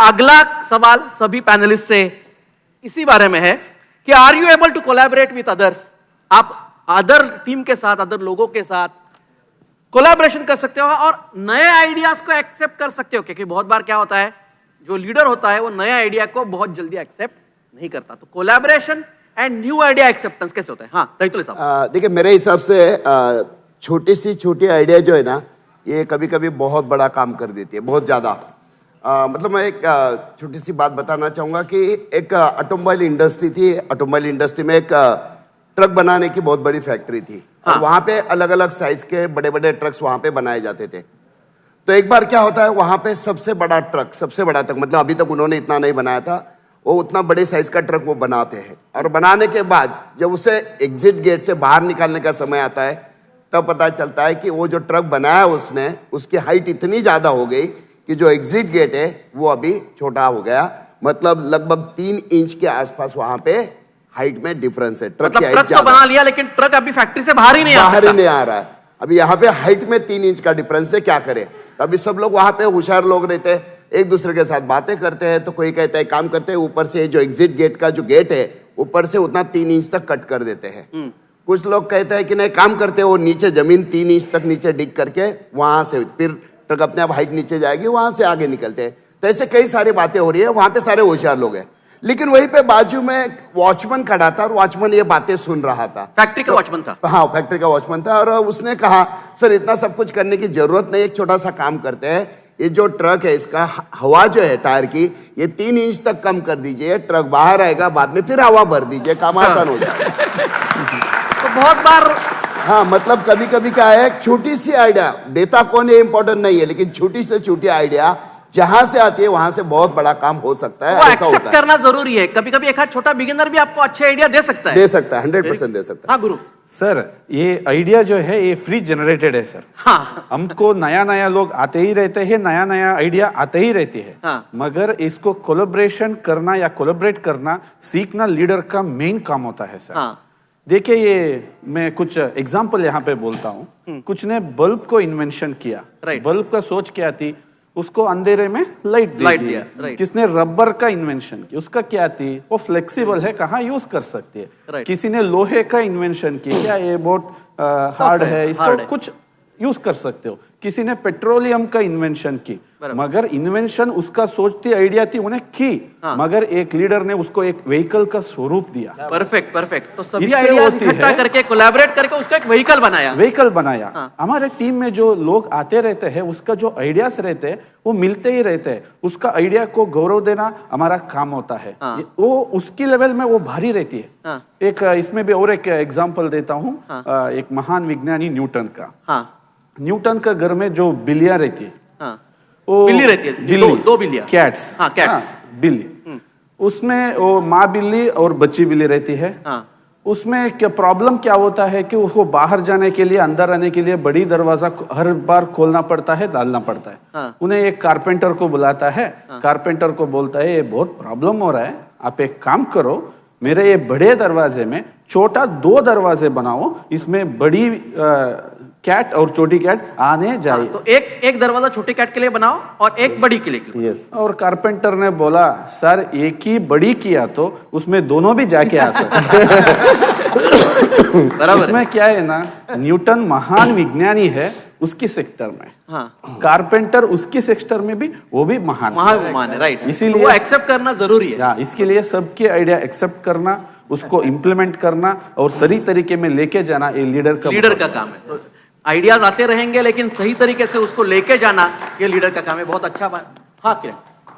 अगला सवाल सभी पैनलिस्ट से इसी बारे में है कि are you able to collaborate with others? आप अदर टीम के साथ, अदर लोगों के साथ कोलैबोरेशन कर सकते हो और नए आइडियाज को एक्सेप्ट कर सकते हो, क्योंकि बहुत बार क्या होता है, जो लीडर होता है वो नए आइडिया को बहुत जल्दी एक्सेप्ट नहीं करता। तो collaboration and new idea acceptance कैसे होता है? हाँ दैतुल्य साहब। देखिए, मेरे हिसाब से छोटी सी छोटी आइडिया जो है ना, ये कभी कभी बहुत बड़ा काम कर देती है, बहुत ज्यादा। मतलब मैं एक छोटी सी बात बताना चाहूंगा कि एक ऑटोमोबाइल इंडस्ट्री थी। ऑटोमोबाइल इंडस्ट्री में एक ट्रक बनाने की बहुत बड़ी फैक्ट्री थी। हाँ। और वहां पे अलग अलग साइज के बड़े बड़े ट्रक्स वहां पे बनाए जाते थे। तो एक बार क्या होता है, वहां पे सबसे बड़ा ट्रक मतलब अभी तक उन्होंने इतना नहीं बनाया था, वो उतना बड़े साइज का ट्रक वो बनाते हैं। और बनाने के बाद जब उसे एग्जिट गेट से बाहर निकालने का समय आता है, तब पता चलता है कि वो जो ट्रक बनाया उसने, उसकी हाइट इतनी ज्यादा हो गई कि जो एग्जिट गेट है वो अभी छोटा हो गया। मतलब लगभग 3 इंच के आसपास वहां पे हाइट में डिफरेंस है। ट्रक की हाइट तो बना लिया, लेकिन ट्रक अभी फैक्ट्री से बाहर ही नहीं आ रहा है। अभी यहाँ पे हाइट में 3 इंच का डिफरेंस है, क्या करें? अभी सब लोग वहां पे होशियार लोग रहते हैं, एक दूसरे के साथ बातें करते हैं। तो कोई कहता है काम करते हैं, ऊपर से जो एग्जिट गेट का जो गेट है ऊपर से उतना 3 इंच तक कट कर देते हैं। कुछ लोग कहते हैं कि नहीं, काम करते हैं वो नीचे जमीन 3 इंच तक नीचे डिग करके वहां से फिर ट्रक अपने आप हाइट नीचे जाएगी, वहां से आगे निकलते हैं। तो ऐसे कई सारी बातें हो रही है, वहां पे सारे होशियार लोग हैं। लेकिन वहीं पे बाजू में वॉचमैन खड़ा था और वॉचमैन ये बातें सुन रहा था। फैक्ट्री का वॉचमैन था? हाँ, फैक्ट्री का वॉचमैन था। और उसने कहा, सर इतना सब कुछ करने की जरूरत नहीं, एक छोटा सा काम करते हैं, ये जो ट्रक है इसका हवा जो है टायर की, ये 3 इंच तक कम कर दीजिए, ट्रक बाहर आएगा, बाद में फिर हवा भर दीजिए, काम आसान हो जाए। तो बहुत बार हाँ, मतलब कभी कभी क्या है, एक छोटी सी आइडिया, देता कौन है इंपॉर्टेंट नहीं है, लेकिन छोटी से छोटी आइडिया जहां से आती है वहां से बहुत बड़ा काम हो सकता है। वो एक्सेप्ट करना जरूरी है। कभी कभी एक छोटा बिगिनर भी आपको अच्छे आइडिया दे सकता है। 100% दे सकता है। हाँ गुरु। सर, ये आइडिया जो है ये फ्री जनरेटेड है सर। हाँ। हमको नया नया लोग आते ही रहते हैं, नया नया आइडिया आते ही रहती है। हाँ। मगर इसको कोलैबोरेशन करना या कोलैबोरेट करना सीखना लीडर का मेन काम होता है सर। हाँ। देखिए, ये मैं कुछ एग्जांपल यहाँ पे बोलता हूँ। कुछ ने बल्ब को इन्वेंशन किया। बल्ब का सोच क्या थी, उसको अंधेरे में लाइट दिया। किसने रबर का इन्वेंशन किया, उसका क्या थी, वो फ्लेक्सिबल है, कहाँ यूज कर सकती है। किसी ने लोहे का इन्वेंशन किया, क्या ये बहुत हार्ड है, इसको कुछ यूज कर सकते हो। किसी ने पेट्रोलियम का इन्वेंशन की, मगर इन्वेंशन उसका सोचती आइडिया थी, उन्हें की। मगर एक लीडर ने उसको एक व्हीकल का स्वरूप दिया। परफेक्ट। तो सभी आइडियाज इकट्ठा करके कोलैबोरेट करके उसका एक व्हीकल बनाया। हमारे टीम में जो लोग आते रहते हैं, उसका जो आइडियाज रहते हैं वो मिलते ही रहते हैं। उसका आइडिया को गौरव देना हमारा काम होता है। वो उसकी लेवल में वो भारी रहती है। एक इसमें भी और एक एग्जाम्पल देता हूँ, एक महान विज्ञानी न्यूटन का। न्यूटन का घर में जो बिल्लियां रहती है, बिल्ली रहती है, दो बिल्लियां, कैट्स। बिल्ली, उसमें वो माँ बिल्ली और बच्ची बिल्ली रहती है। उसमें क्या प्रॉब्लम क्या होता है कि उसको बाहर जाने के लिए, अंदर आने के लिए बड़ी दरवाजा हर बार खोलना पड़ता है, डालना पड़ता है। उन्हें एक कारपेंटर को बुलाता है। कारपेंटर को बोलता है, ये बहुत प्रॉब्लम हो रहा है, आप एक काम करो, मेरे ये बड़े दरवाजे में छोटा 2 दरवाजे बनाओ, इसमें बड़ी कैट और छोटी कैट आने जाए। तो एक दरवाजा छोटी कैट के लिए बनाओ और एक बड़ी के लिए। और कारपेंटर ने बोला, सर एक ही बड़ी किया तो उसमें दोनों भी जाके आ सकते। इसमें क्या है ना, न्यूटन महान विज्ञानी है उसकी सेक्टर में, कारपेंटर उसकी सेक्टर में भी वो भी महान है। राइट। इसीलिए वो एक्सेप्ट करना जरूरी है। इसके लिए सबके आइडिया एक्सेप्ट करना, उसको इम्प्लीमेंट करना और सही तरीके में लेके जाना, ये लीडर का काम है। आइडियाज आते रहेंगे, लेकिन सही तरीके से उसको लेके जाना ये लीडर का काम है। बहुत अच्छा बात। हाँ, क्या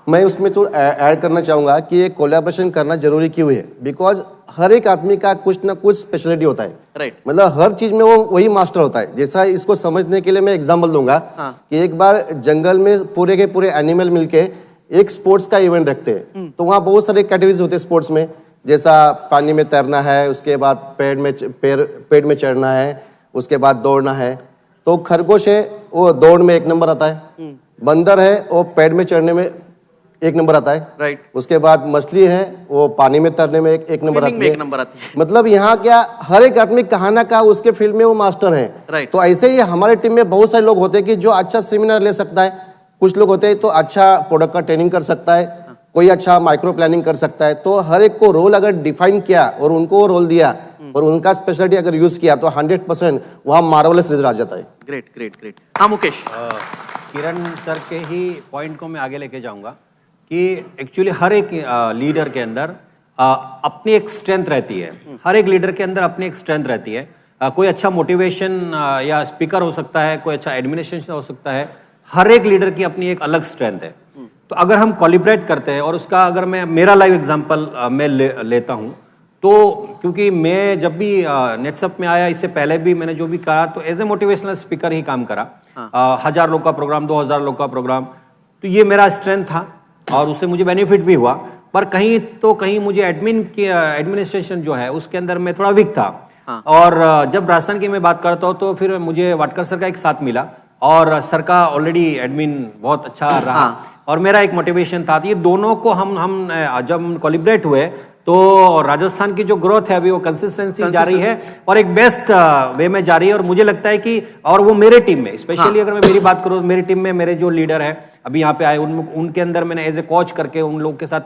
मैं उसमें तो ऐड करना चाहूंगा कि ये कोलैबोरेशन करना जरूरी क्यों है। बिकॉज हर एक आदमी का कुछ ना कुछ स्पेशलिटी होता है। मतलब हर चीज में वो वही मास्टर होता है। जैसा इसको समझने के लिए मैं एग्जांपल दूंगा कि एक बार जंगल में पूरे के पूरे एनिमल मिलके एक स्पोर्ट्स का इवेंट रखते हैं। तो वहाँ बहुत सारे कैटेगरीज होते हैं स्पोर्ट्स में, जैसा पानी में तैरना है, उसके बाद पेड़ में चढ़ना है, उसके बाद दौड़ना है। तो खरगोश है वो दौड़ में 1 नंबर आता है, बंदर है वो पेड़ में चढ़ने में 1 नंबर आता है। उसके बाद मछली है वो पानी में तैरने में एक नंबर आती है। मतलब यहाँ क्या हर एक आदमी कहाँ ना कहाँ उसके फील्ड में वो मास्टर है। तो ऐसे ही हमारे टीम में बहुत सारे लोग होते हैं कि जो अच्छा सेमिनार ले सकता है, कुछ लोग होते हैं तो अच्छा प्रोडक्ट का ट्रेनिंग कर सकता है, कोई अच्छा माइक्रो प्लानिंग कर सकता है। तो हर एक को रोल अगर डिफाइन किया और उनको रोल दिया और उनका स्पेशलिटी अगर यूज किया तो 100% वहाँ मार्वलस रिजल्ट आ जाता है। Great great great. हाँ मुकेश। किरण सर के ही पॉइंट को मैं आगे लेके जाऊंगा कि एक्चुअली हर एक लीडर के अंदर अपनी एक स्ट्रेंथ रहती है। हर एक लीडर के अंदर अपनी एक स्ट्रेंथ रहती है। कोई अच्छा मोटिवेशन या स्पीकर हो सकता है, कोई अच्छा एडमिनिस्ट्रेशन हो सकता है। हर एक लीडर की अपनी एक अलग स्ट्रेंथ है। तो अगर हम कोलिब्रेट करते हैं और उसका अगर मैं मेरा लाइव एग्जांपल मैं लेता हूं तो क्योंकि मैं जब भी नेट्सअप में आया, इससे पहले भी मैंने जो भी कहा तो एज ए मोटिवेशनल स्पीकर ही काम करा। 1000 लोग का प्रोग्राम, 2000 लोग का प्रोग्राम, तो ये मेरा स्ट्रेंथ था और उससे मुझे बेनिफिट भी हुआ। पर कहीं मुझे एडमिनिस्ट्रेशन जो है उसके अंदर मैं थोड़ा वीक था। और जब राजस्थान की मैं बात करता हूँ तो फिर मुझे वाटकर सर का एक साथ मिला और सर का ऑलरेडी एडमिन बहुत अच्छा रहा और मेरा एक मोटिवेशन था। ये दोनों को हम जब कोलिब्रेट हुए तो राजस्थान की जो ग्रोथ है अभी वो कंसिस्टेंसी जारी है और एक बेस्ट वे में जारी है। और मुझे लगता है कि और वो मेरे टीम में स्पेशली अगर मैं मेरी बात करूँ, मेरी टीम में मेरे जो लीडर है अभी यहाँ पे आए उनके अंदर मैंने एज ए कोच करके उन लोगों के साथ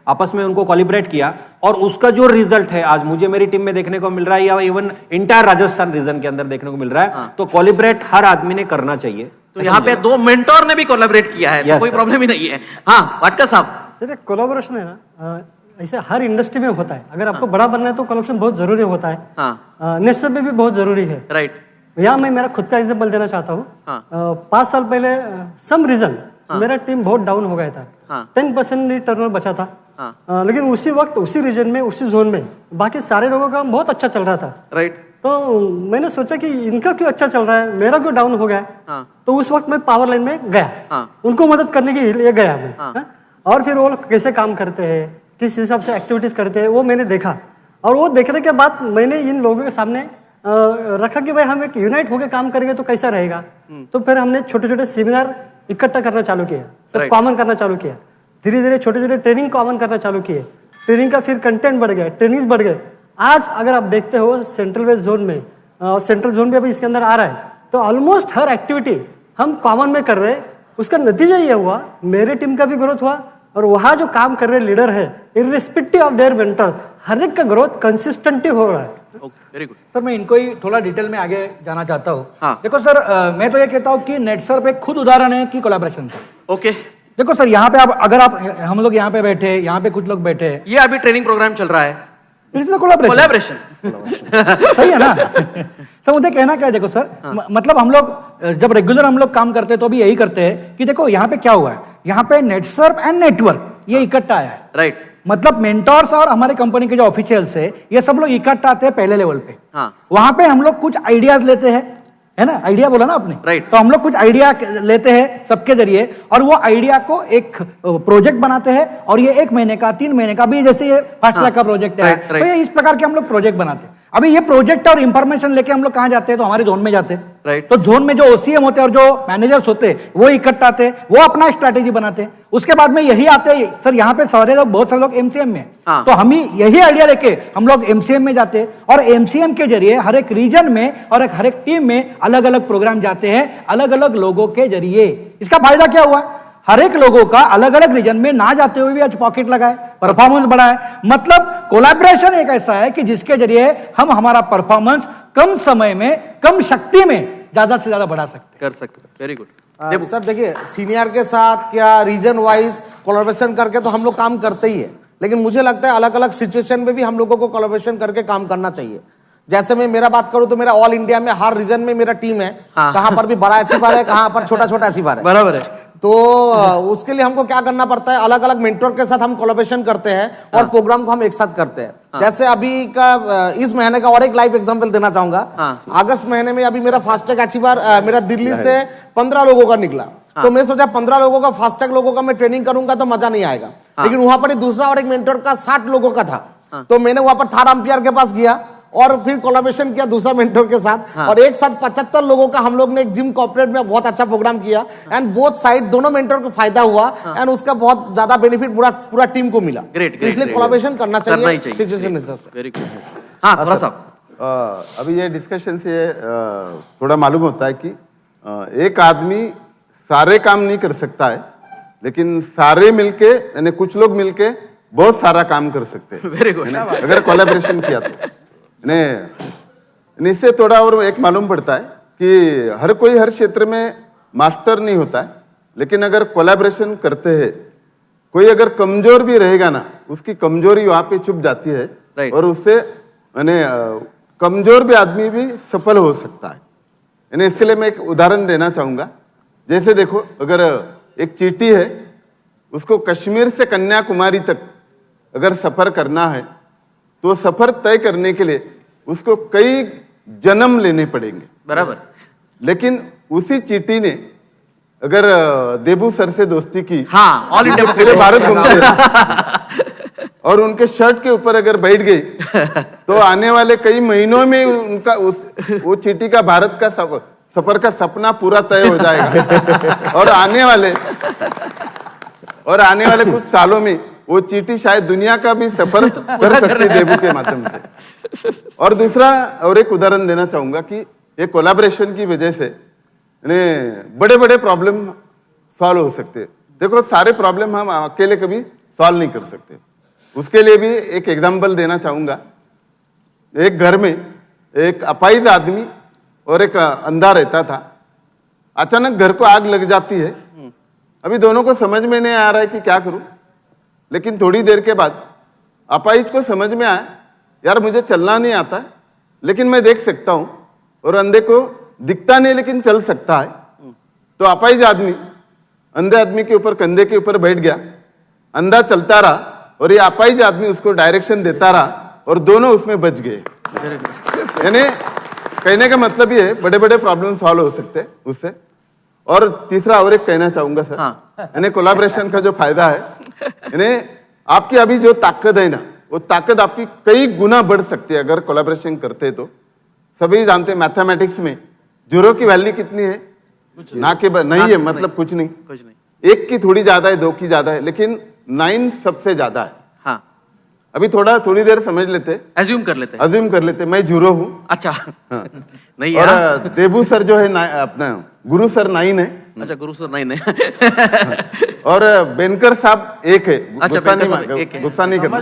आपस में उनको कोलिब्रेट किया और उसका जो रिजल्ट है आज मुझे मेरी टीम में देखने को मिल रहा है या इवन इंटायर राजस्थान रीजन के अंदर देखने को मिल रहा है। तो कोलिब्रेट हर आदमी ने करना चाहिए। तो यहाँ पे 2 मेंटोर ने भी कोलैबोरेट किया है, तो कोई प्रॉब्लम ही नहीं है। हाँ वाटकर साहब। सर कोलैबोरेशन है ना, ऐसे हर इंडस्ट्री में होता है। अगर आपको बड़ा बनना है तो कोलैबोरेशन बहुत जरूरी होता है। नेटसप में भी बहुत जरूरी है। राइट। यहाँ मैं मेरा खुद का एग्जाम्पल देना चाहता हूँ। 5 साल पहले सम रीजन मेरा टीम बहुत डाउन हो गया था। 10% टर्नओवर बचा था। लेकिन उसी वक्त उसी रीजन में उसी जोन में बाकी सारे लोगों का बहुत अच्छा चल रहा था। राइट। तो मैंने सोचा कि इनका क्यों अच्छा चल रहा है, मेरा क्यों डाउन हो गया। तो उस वक्त मैं पावर लाइन में गया, उनको मदद करने के लिए गया मैं। और फिर वो कैसे काम करते हैं, किस हिसाब से एक्टिविटीज करते हैं वो मैंने देखा। और वो देखने के बाद मैंने इन लोगों के सामने रखा कि भाई हम एक यूनाइट होकर काम करेंगे तो कैसा रहेगा। तो फिर हमने छोटे छोटे सेमिनार इकट्ठा करना चालू किया, सब कॉमन करना चालू किया। धीरे धीरे छोटे छोटे ट्रेनिंग कॉमन करना चालू किए। ट्रेनिंग का फिर कंटेंट बढ़ गया, ट्रेनिंग्स बढ़ गए। आज अगर आप देखते हो सेंट्रल वेस्ट जोन में, सेंट्रल जोन भी अभी इसके अंदर आ रहा है, तो ऑलमोस्ट हर एक्टिविटी हम कॉमन में कर रहे हैं। उसका नतीजा ये हुआ मेरे टीम का भी ग्रोथ हुआ और वहाँ जो काम कर रहे लीडर है इर्रेस्पेक्टिव ऑफ देयर मेंटर्स, हर एक का ग्रोथ कंसिस्टेंटली हो रहा है। Very good sir. मैं इनको ही थोड़ा डिटेल में आगे जाना चाहता हूँ। देखो सर, मैं तो ये कहता हूँ कि नेटसर्फ एक खुद उदाहरण है कि कोलैबोरेशन का। ओके। देखो सर, यहाँ पे अगर आप हम लोग यहाँ पे बैठे, यहाँ पे कुछ लोग बैठे, ये अभी ट्रेनिंग प्रोग्राम चल रहा है, कोलैबोरेशन सही है ना। सर मुझे कहना क्या है, देखो सर, मतलब हम लोग जब रेगुलर हम लोग काम करते हैं तो भी यही करते हैं कि देखो यहाँ पे क्या हुआ है, यहाँ पे नेटसर्फ एंड नेटवर्क ये इकट्ठा आया है। राइट। मतलब मेंटर्स और हमारे कंपनी के जो ऑफिशियल्स है ये सब लोग इकट्ठा आते हैं पहले लेवल पे। वहां पे हम लोग कुछ आइडियाज लेते हैं, है ना, आइडिया बोला ना आपने। राइट। तो हम लोग कुछ आइडिया लेते हैं सबके जरिए और वो आइडिया को एक प्रोजेक्ट बनाते हैं और ये 1 महीने का, 3 महीने का, भी जैसे ये फास्ट ट्रैक का प्रोजेक्ट है, तो ये इस प्रकार के हम लोग प्रोजेक्ट बनाते हैं। अभी ये प्रोजेक्ट और इंफॉर्मेशन लेके हम लोग कहाँ जाते हैं, तो हमारे जोन में जाते हैं। राइट। तो जोन में जो ओसीएम होते हैं और जो मैनेजर्स होते हैं वो इकट्ठा आते हैं, वो अपना स्ट्रैटेजी बनाते हैं। उसके बाद में यही आते हैं सर, यहाँ पे सारे लोग, बहुत सारे लोग एमसीएम में, तो हम ही यही आइडिया लेके हम लोग एमसीएम में जाते हैं और एमसीएम के जरिए हर एक रीजन में और हर एक टीम में अलग अलग प्रोग्राम जाते हैं अलग अलग लोगों के जरिए। इसका फायदा क्या हुआ, हर एक लोगों का अलग अलग रीजन में ना जाते हुए भी आज पॉकेट लगाए, परफॉर्मेंस बढ़ाए। मतलब कोलैबोरेशन एक ऐसा है कि जिसके जरिए हम हमारा परफॉर्मेंस कम समय में, कम शक्ति में ज्यादा से ज्यादा बढ़ा सकते कर सकते। Very good. सर देखिए, सीनियर के साथ क्या रीजन वाइज कोलैबोरेशन करके तो हम लोग काम करते ही है, लेकिन मुझे लगता है अलग अलग सिचुएशन में भी हम लोगों को कोलैबोरेशन करके काम करना चाहिए। जैसे मैं मेरा बात करूं तो मेरा ऑल इंडिया में हर रीजन में मेरा टीम है। कहां पर भी बड़ा अचीवर है, कहां पर छोटा छोटा अचीवर है। बराबर है। तो उसके लिए हमको क्या करना पड़ता है, अलग अलग मेंटर के साथ हम कोलैबोरेशन करते हैं और प्रोग्राम को हम एक साथ करते हैं। जैसे अभी का इस महीने का और एक लाइव एग्जांपल देना चाहूंगा। अगस्त महीने में अभी मेरा फास्टैग अचीवर मेरा दिल्ली से 15 लोगों का निकला। तो मैं सोचा 15 लोगों का फास्टैग लोगों का मैं ट्रेनिंग करूंगा तो मजा नहीं आएगा। लेकिन वहां पर दूसरा और एक मेंटर का 60 लोगों का था। तो मैंने वहां पर थर्ड अंपायर के पास गया और फिर कोलैबोरेशन किया दूसरा मेंटर के साथ और एक साथ 75 लोगों का हम लोग ने एक जिम कॉर्पोरेट में बहुत अच्छा प्रोग्राम किया एंड बोथ साइड दोनों मेंटर को फायदा हुआ एंड उसका बहुत ज्यादा बेनिफिट पूरा टीम को मिला। इसलिए कोलैबोरेशन करना चाहिए सिचुएशन हिसाब से। Very good. हाँ थोड़ा सा अभी ये डिस्कशन से थोड़ा मालूम होता है कि एक आदमी सारे काम नहीं कर सकता है, लेकिन सारे मिलके यानी कुछ लोग मिलके बहुत सारा काम कर सकते हैं। Very good. अगर कोलैबोरेशन किया तो इससे थोड़ा और एक मालूम पड़ता है कि हर कोई हर क्षेत्र में मास्टर नहीं होता है, लेकिन अगर कोलैबोरेशन करते हैं, कोई अगर कमजोर भी रहेगा ना, उसकी कमजोरी वहां पे छुप जाती है और उससे यानी कमजोर भी आदमी भी सफल हो सकता है। यानी इसके लिए मैं एक उदाहरण देना चाहूंगा। जैसे देखो, अगर एक चींटी है, उसको कश्मीर से कन्याकुमारी तक अगर सफर करना है, तो सफर तय करने के लिए उसको कई जन्म लेने पड़ेंगे, बराबर। लेकिन उसी चींटी ने अगर देबू सर से दोस्ती की, हाँ, ऑल इंडिया पूरे भारत घूमते और उनके शर्ट के ऊपर अगर बैठ गई तो आने वाले कई महीनों में उनका वो चींटी का भारत का सफर का सपना पूरा तय हो जाएगा। और आने वाले कुछ सालों में वो चींटी शायद दुनिया का भी सफर कर सकती है देबू के माध्यम से। और दूसरा और एक उदाहरण देना चाहूंगा कि ये कोलैबोरेशन की वजह से बड़े बड़े प्रॉब्लम सॉल्व हो सकते हैं। देखो, सारे प्रॉब्लम हम अकेले कभी सॉल्व नहीं कर सकते। उसके लिए भी एक एग्जांपल देना चाहूंगा। एक घर में एक अपाहिज आदमी और एक अंधा रहता था। अचानक घर को आग लग जाती है। अभी दोनों को समझ में नहीं आ रहा है कि क्या करूं, लेकिन थोड़ी देर के बाद अपाहिज को समझ में आया, यार मुझे चलना नहीं आता है, लेकिन मैं देख सकता हूं, और अंधे को दिखता नहीं लेकिन चल सकता है। तो अपाहिज आदमी अंधे आदमी के ऊपर, कंधे के ऊपर बैठ गया, अंधा चलता रहा और ये अपाहिज आदमी उसको डायरेक्शन देता रहा और दोनों उसमें बच गए। यानी कहने का मतलब ये है, बड़े बड़े प्रॉब्लम सॉल्व हो सकते हैं उससे। और तीसरा और एक कहना चाहूंगा सर, यानी कोलैबोरेशन का जो फायदा है, यानी आपकी अभी जो ताकत है ना, वो ताकत आपकी कई गुना बढ़ सकती है अगर कोलैबोरेशन करते हैं तो। सभी जानते हैं मैथमेटिक्स में जीरो की वैल्यू कितनी है, ना के नहीं है, मतलब कुछ नहीं। एक की थोड़ी ज्यादा है, दो की ज्यादा है, लेकिन 9 सबसे ज्यादा है। हाँ, अभी थोड़ी देर समझ लेते, अज्यूम कर लेते मैं जीरो हूँ। अच्छा। नहीं और यार, देबू सर जो है अपना गुरु सर 9 है। अच्छा, गुरु सर नहीं। और बेनकर साहब 1 है। अच्छा, गुस्सा नहीं करना।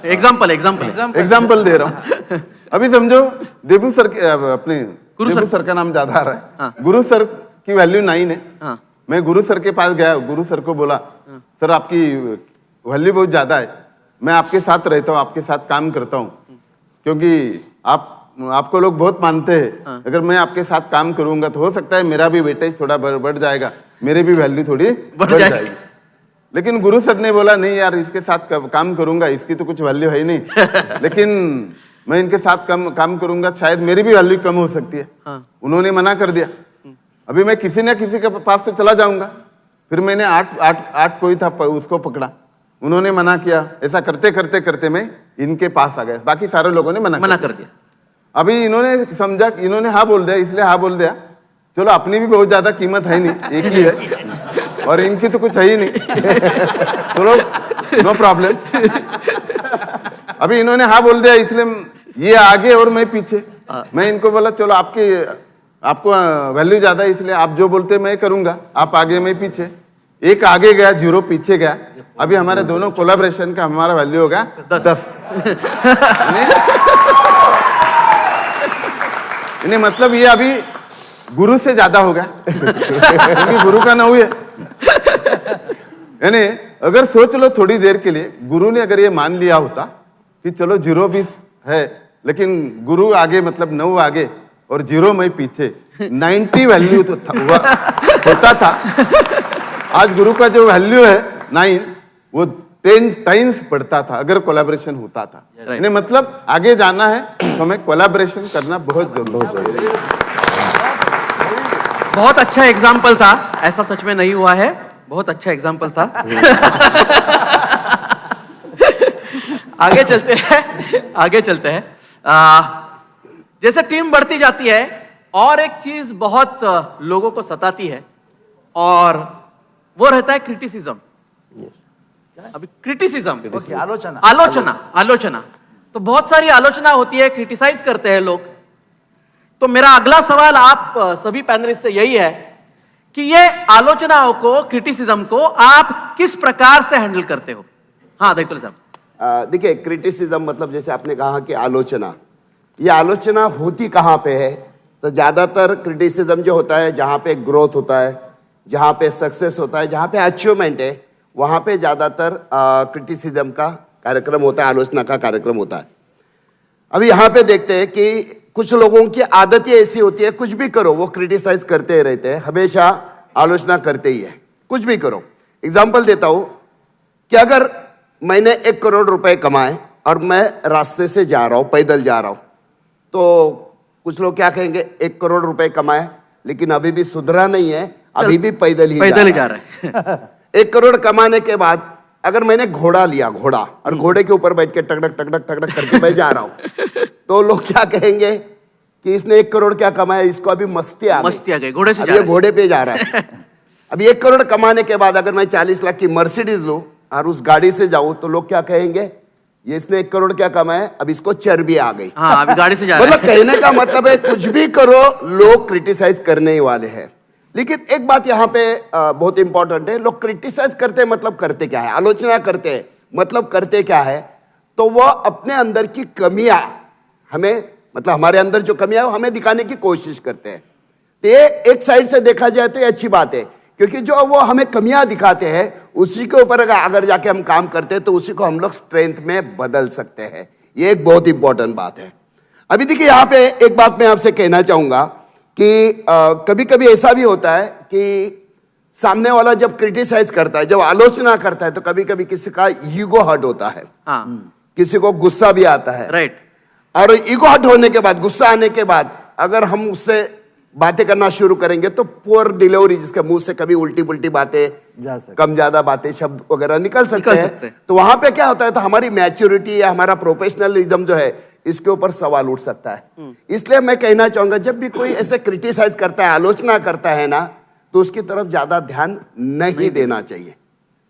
एग्जाम्पल दे रहा हूँ। अभी समझो देबू सर अपने देबू सर का नाम ज्यादा आ रहा है। गुरु सर की वैल्यू 9 है। मैं गुरु सर के पास गया, गुरु सर को बोला, सर आपकी वैल्यू बहुत ज्यादा है, मैं आपके साथ रहता हूँ, आपके साथ काम करता हूँ, क्योंकि आपको लोग बहुत मानते हैं। अगर मैं आपके साथ काम करूंगा तो हो सकता है मेरा भी वेटेज थोड़ा बढ़ जाएगा, मेरी भी वैल्यू थोड़ी बढ़ जाएगी। लेकिन गुरु सर ने बोला, नहीं यार, इसके साथ काम करूंगा, इसकी तो कुछ वैल्यू है ही नहीं, लेकिन मैं इनके साथ काम करूंगा, शायद मेरी भी वैल्यू कम हो सकती है। उन्होंने मना कर दिया। अभी मैं किसी न किसी के पास तो चला जाऊंगा। फिर मैंने 8 कोई था उसको पकड़ा, उन्होंने मना किया। ऐसा करते करते करते मैं इनके पास आ गया, बाकी सारे लोगों ने मना कर दिया। अभी इन्होंने समझा, इन्होंने हाँ बोल दिया, इसलिए हाँ बोल दिया, चलो अपनी भी बहुत ज्यादा कीमत है नहीं, एक ही है, और इनकी तो कुछ है ही नहीं, चलो नो प्रॉब्लम। अभी इन्होंने हाँ बोल दिया, इसलिए ये आगे और मैं पीछे। मैं इनको बोला, चलो आपको वैल्यू ज्यादा है, इसलिए आप जो बोलते मैं करूंगा, आप आगे मैं पीछे। एक आगे गया, 0 पीछे गया। अभी हमारे दोनों कोलैबोरेशन का हमारा वैल्यू होगा 10। यानी मतलब ये अभी गुरु से ज्यादा होगा, क्योंकि गुरु का 9 है। यानी अगर सोच लो थोड़ी देर के लिए, गुरु ने अगर ये मान लिया होता कि चलो 0 भी है, लेकिन गुरु आगे मतलब 9 आगे और 0 मैं पीछे, 90 वैल्यू तो होता था। आज गुरु का जो वैल्यू है 9, वो 10 टाइम्स बढ़ता था अगर कोलैबोरेशन होता था। यानी मतलब आगे जाना है तो हमें कोलैबोरेशन करना बहुत जरूरी है। बहुत अच्छा एग्जाम्पल था, ऐसा सच में नहीं हुआ है, बहुत अच्छा एग्जाम्पल था। आगे चलते हैं। जैसे टीम बढ़ती जाती है, और एक चीज बहुत लोगों को सताती है, और वो रहता है क्रिटिसिज्म। अभी क्रिटिसिज्म, आलोचना। तो बहुत सारी आलोचना होती है, क्रिटिसाइज करते हैं लोग। तो मेरा अगला सवाल आप सभी पैनलिस्ट से यही है कि ये आलोचनाओं को, क्रिटिसिज्म को आप किस प्रकार से हैंडल करते हो? हाँ दैतुल साहब। देखिए, क्रिटिसिज्म मतलब जैसे आपने कहा कि आलोचना, ये आलोचना होती कहाँ पे है? तो ज्यादातर क्रिटिसिज्म जो होता है जहाँ पे ग्रोथ होता है, जहाँ पे सक्सेस होता है, जहाँ पे अचीवमेंट है, वहाँ पे ज्यादातर क्रिटिसिज्म का कार्यक्रम होता है, आलोचना का कार्यक्रम होता है। अभी यहाँ पे देखते हैं कि कुछ लोगों की आदतें ऐसी होती है, कुछ भी करो वो क्रिटिसाइज करते रहते हैं, हमेशा आलोचना करते ही है, कुछ भी करो। एग्जाम्पल देता हूं कि अगर मैंने 1 करोड़ रुपए कमाए और मैं रास्ते से जा रहा हूं, पैदल जा रहा हूं, तो कुछ लोग क्या कहेंगे, 1 करोड़ रुपए कमाए लेकिन अभी भी सुधरा नहीं है, अभी भी पैदल ही जा रहा है। 1 करोड़ कमाने के बाद अगर मैंने घोड़ा लिया, घोड़ा, और घोड़े के ऊपर बैठ के टकटक टकटक टकटक करके मैं जा रहा हूं, तो लोग क्या कहेंगे कि इसने 1 करोड़ क्या कमाया, इसको अभी मस्ती आ गई, घोड़े से ये घोड़े पे जा रहा है। अभी 1 करोड़ कमाने के बाद अगर मैं 40 लाख की मर्सिडीज लूं और उस गाड़ी से जाऊं, तो लोग क्या कहेंगे, ये इसने 1 करोड़ क्या कमाया, अब इसको चर्बी आ गई, हाँ, अभी गाड़ी से जा रहा है। मतलब कहने का मतलब है कुछ भी करो, लोग क्रिटिसाइज करने ही वाले हैं। लेकिन एक बात यहाँ पे बहुत इंपॉर्टेंट है, लोग क्रिटिसाइज करते हैं मतलब करते क्या है, आलोचना करते हैं मतलब करते क्या है, तो वो अपने अंदर की कमियां हमें, मतलब हमारे अंदर जो कमियां है हमें दिखाने की कोशिश करते हैं। तो ये एक साइड से देखा जाए तो ये अच्छी बात है, क्योंकि जो वो हमें कमियां दिखाते हैं उसी के ऊपर अगर जाके हम काम करते हैं तो उसी को हम लोग स्ट्रेंथ में बदल सकते हैं। ये एक बहुत इंपॉर्टेंट बात है। अभी देखिए, यहाँ पे एक बात मैं आपसे कहना चाहूंगा कि कभी कभी ऐसा भी होता है कि सामने वाला जब क्रिटिसाइज करता है, जब आलोचना करता है, तो कभी कभी किसी का ईगो हर्ट होता है, किसी को गुस्सा भी आता है, राइट। और ईगो हर्ट होने के बाद, गुस्सा आने के बाद अगर हम उससे बातें करना शुरू करेंगे तो पुअर डिलीवरी, जिसके मुंह से कभी उल्टी पुल्टी बातें, कम ज्यादा बातें, शब्द वगैरह निकल सकते हैं। तो वहां पे क्या होता है, तो हमारी मैच्योरिटी या हमारा प्रोफेशनलिज्म जो है इसके ऊपर सवाल उठ सकता है। इसलिए मैं कहना चाहूंगा, जब भी कोई ऐसे क्रिटिसाइज करता है, आलोचना करता है ना, तो उसकी तरफ ज्यादा ध्यान नहीं देना चाहिए,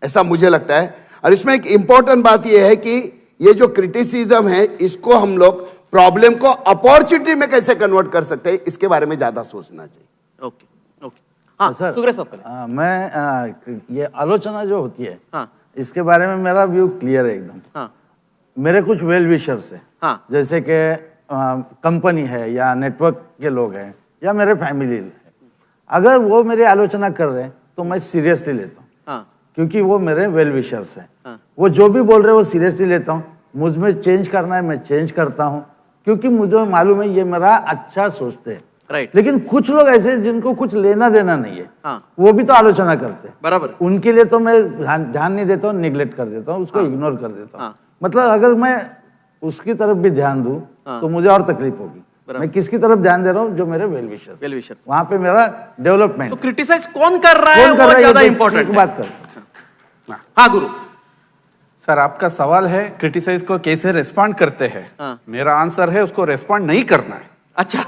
ऐसा मुझे लगता है। और इसमें एक इंपॉर्टेंट बात यह है कि ये जो क्रिटिसिज्म है, इसको हम लोग प्रॉब्लम को अपॉर्चुनिटी में कैसे कन्वर्ट कर सकते हैं, इसके बारे में ज्यादा सोचना चाहिए। Okay, okay. हाँ सर, सुग्रे साहब, मैं ये आलोचना जो होती है, हाँ, इसके बारे में मेरा व्यू क्लियर है एकदम। हाँ, मेरे कुछ वेल विशर्स है, हाँ, जैसे कि कंपनी है या नेटवर्क के लोग हैं या मेरे फैमिली है, अगर वो मेरी आलोचना कर रहे हैं तो मैं सीरियसली लेता हूँ, हाँ, क्योंकि वो मेरे वेल विशर्स हैं। हाँ, वो जो भी बोल रहे हैं वो सीरियसली लेता हूँ। मुझ में चेंज करना है, मैं चेंज करता हूँ, क्योंकि मुझे मालूम है ये मेरा अच्छा सोचते हैं। राइट। लेकिन कुछ लोग ऐसे हैं जिनको कुछ लेना देना नहीं है, हाँ, वो भी तो आलोचना करते हैं। बराबर। उनके लिए तो मैं ध्यान नहीं देता हूँ, निगलेक्ट कर देता हूँ, उसको इग्नोर कर देता हूँ। हाँ, मतलब अगर मैं उसकी तरफ भी ध्यान दूं तो मुझे और तकलीफ होगी। मैं किसकी तरफ ध्यान दे रहा हूँ, जो मेरे वेल विशर्स, वहां पे मेरा डेवलपमेंट। तो क्रिटिसाइज कौन कर रहा है, वो ज्यादा इंपॉर्टेंट बात कर। हाँ गुरु सर, आपका सवाल है क्रिटिसाइज को कैसे रेस्पॉन्ड करते हैं। हाँ। मेरा आंसर है उसको रेस्पॉन्ड नहीं करना है। अच्छा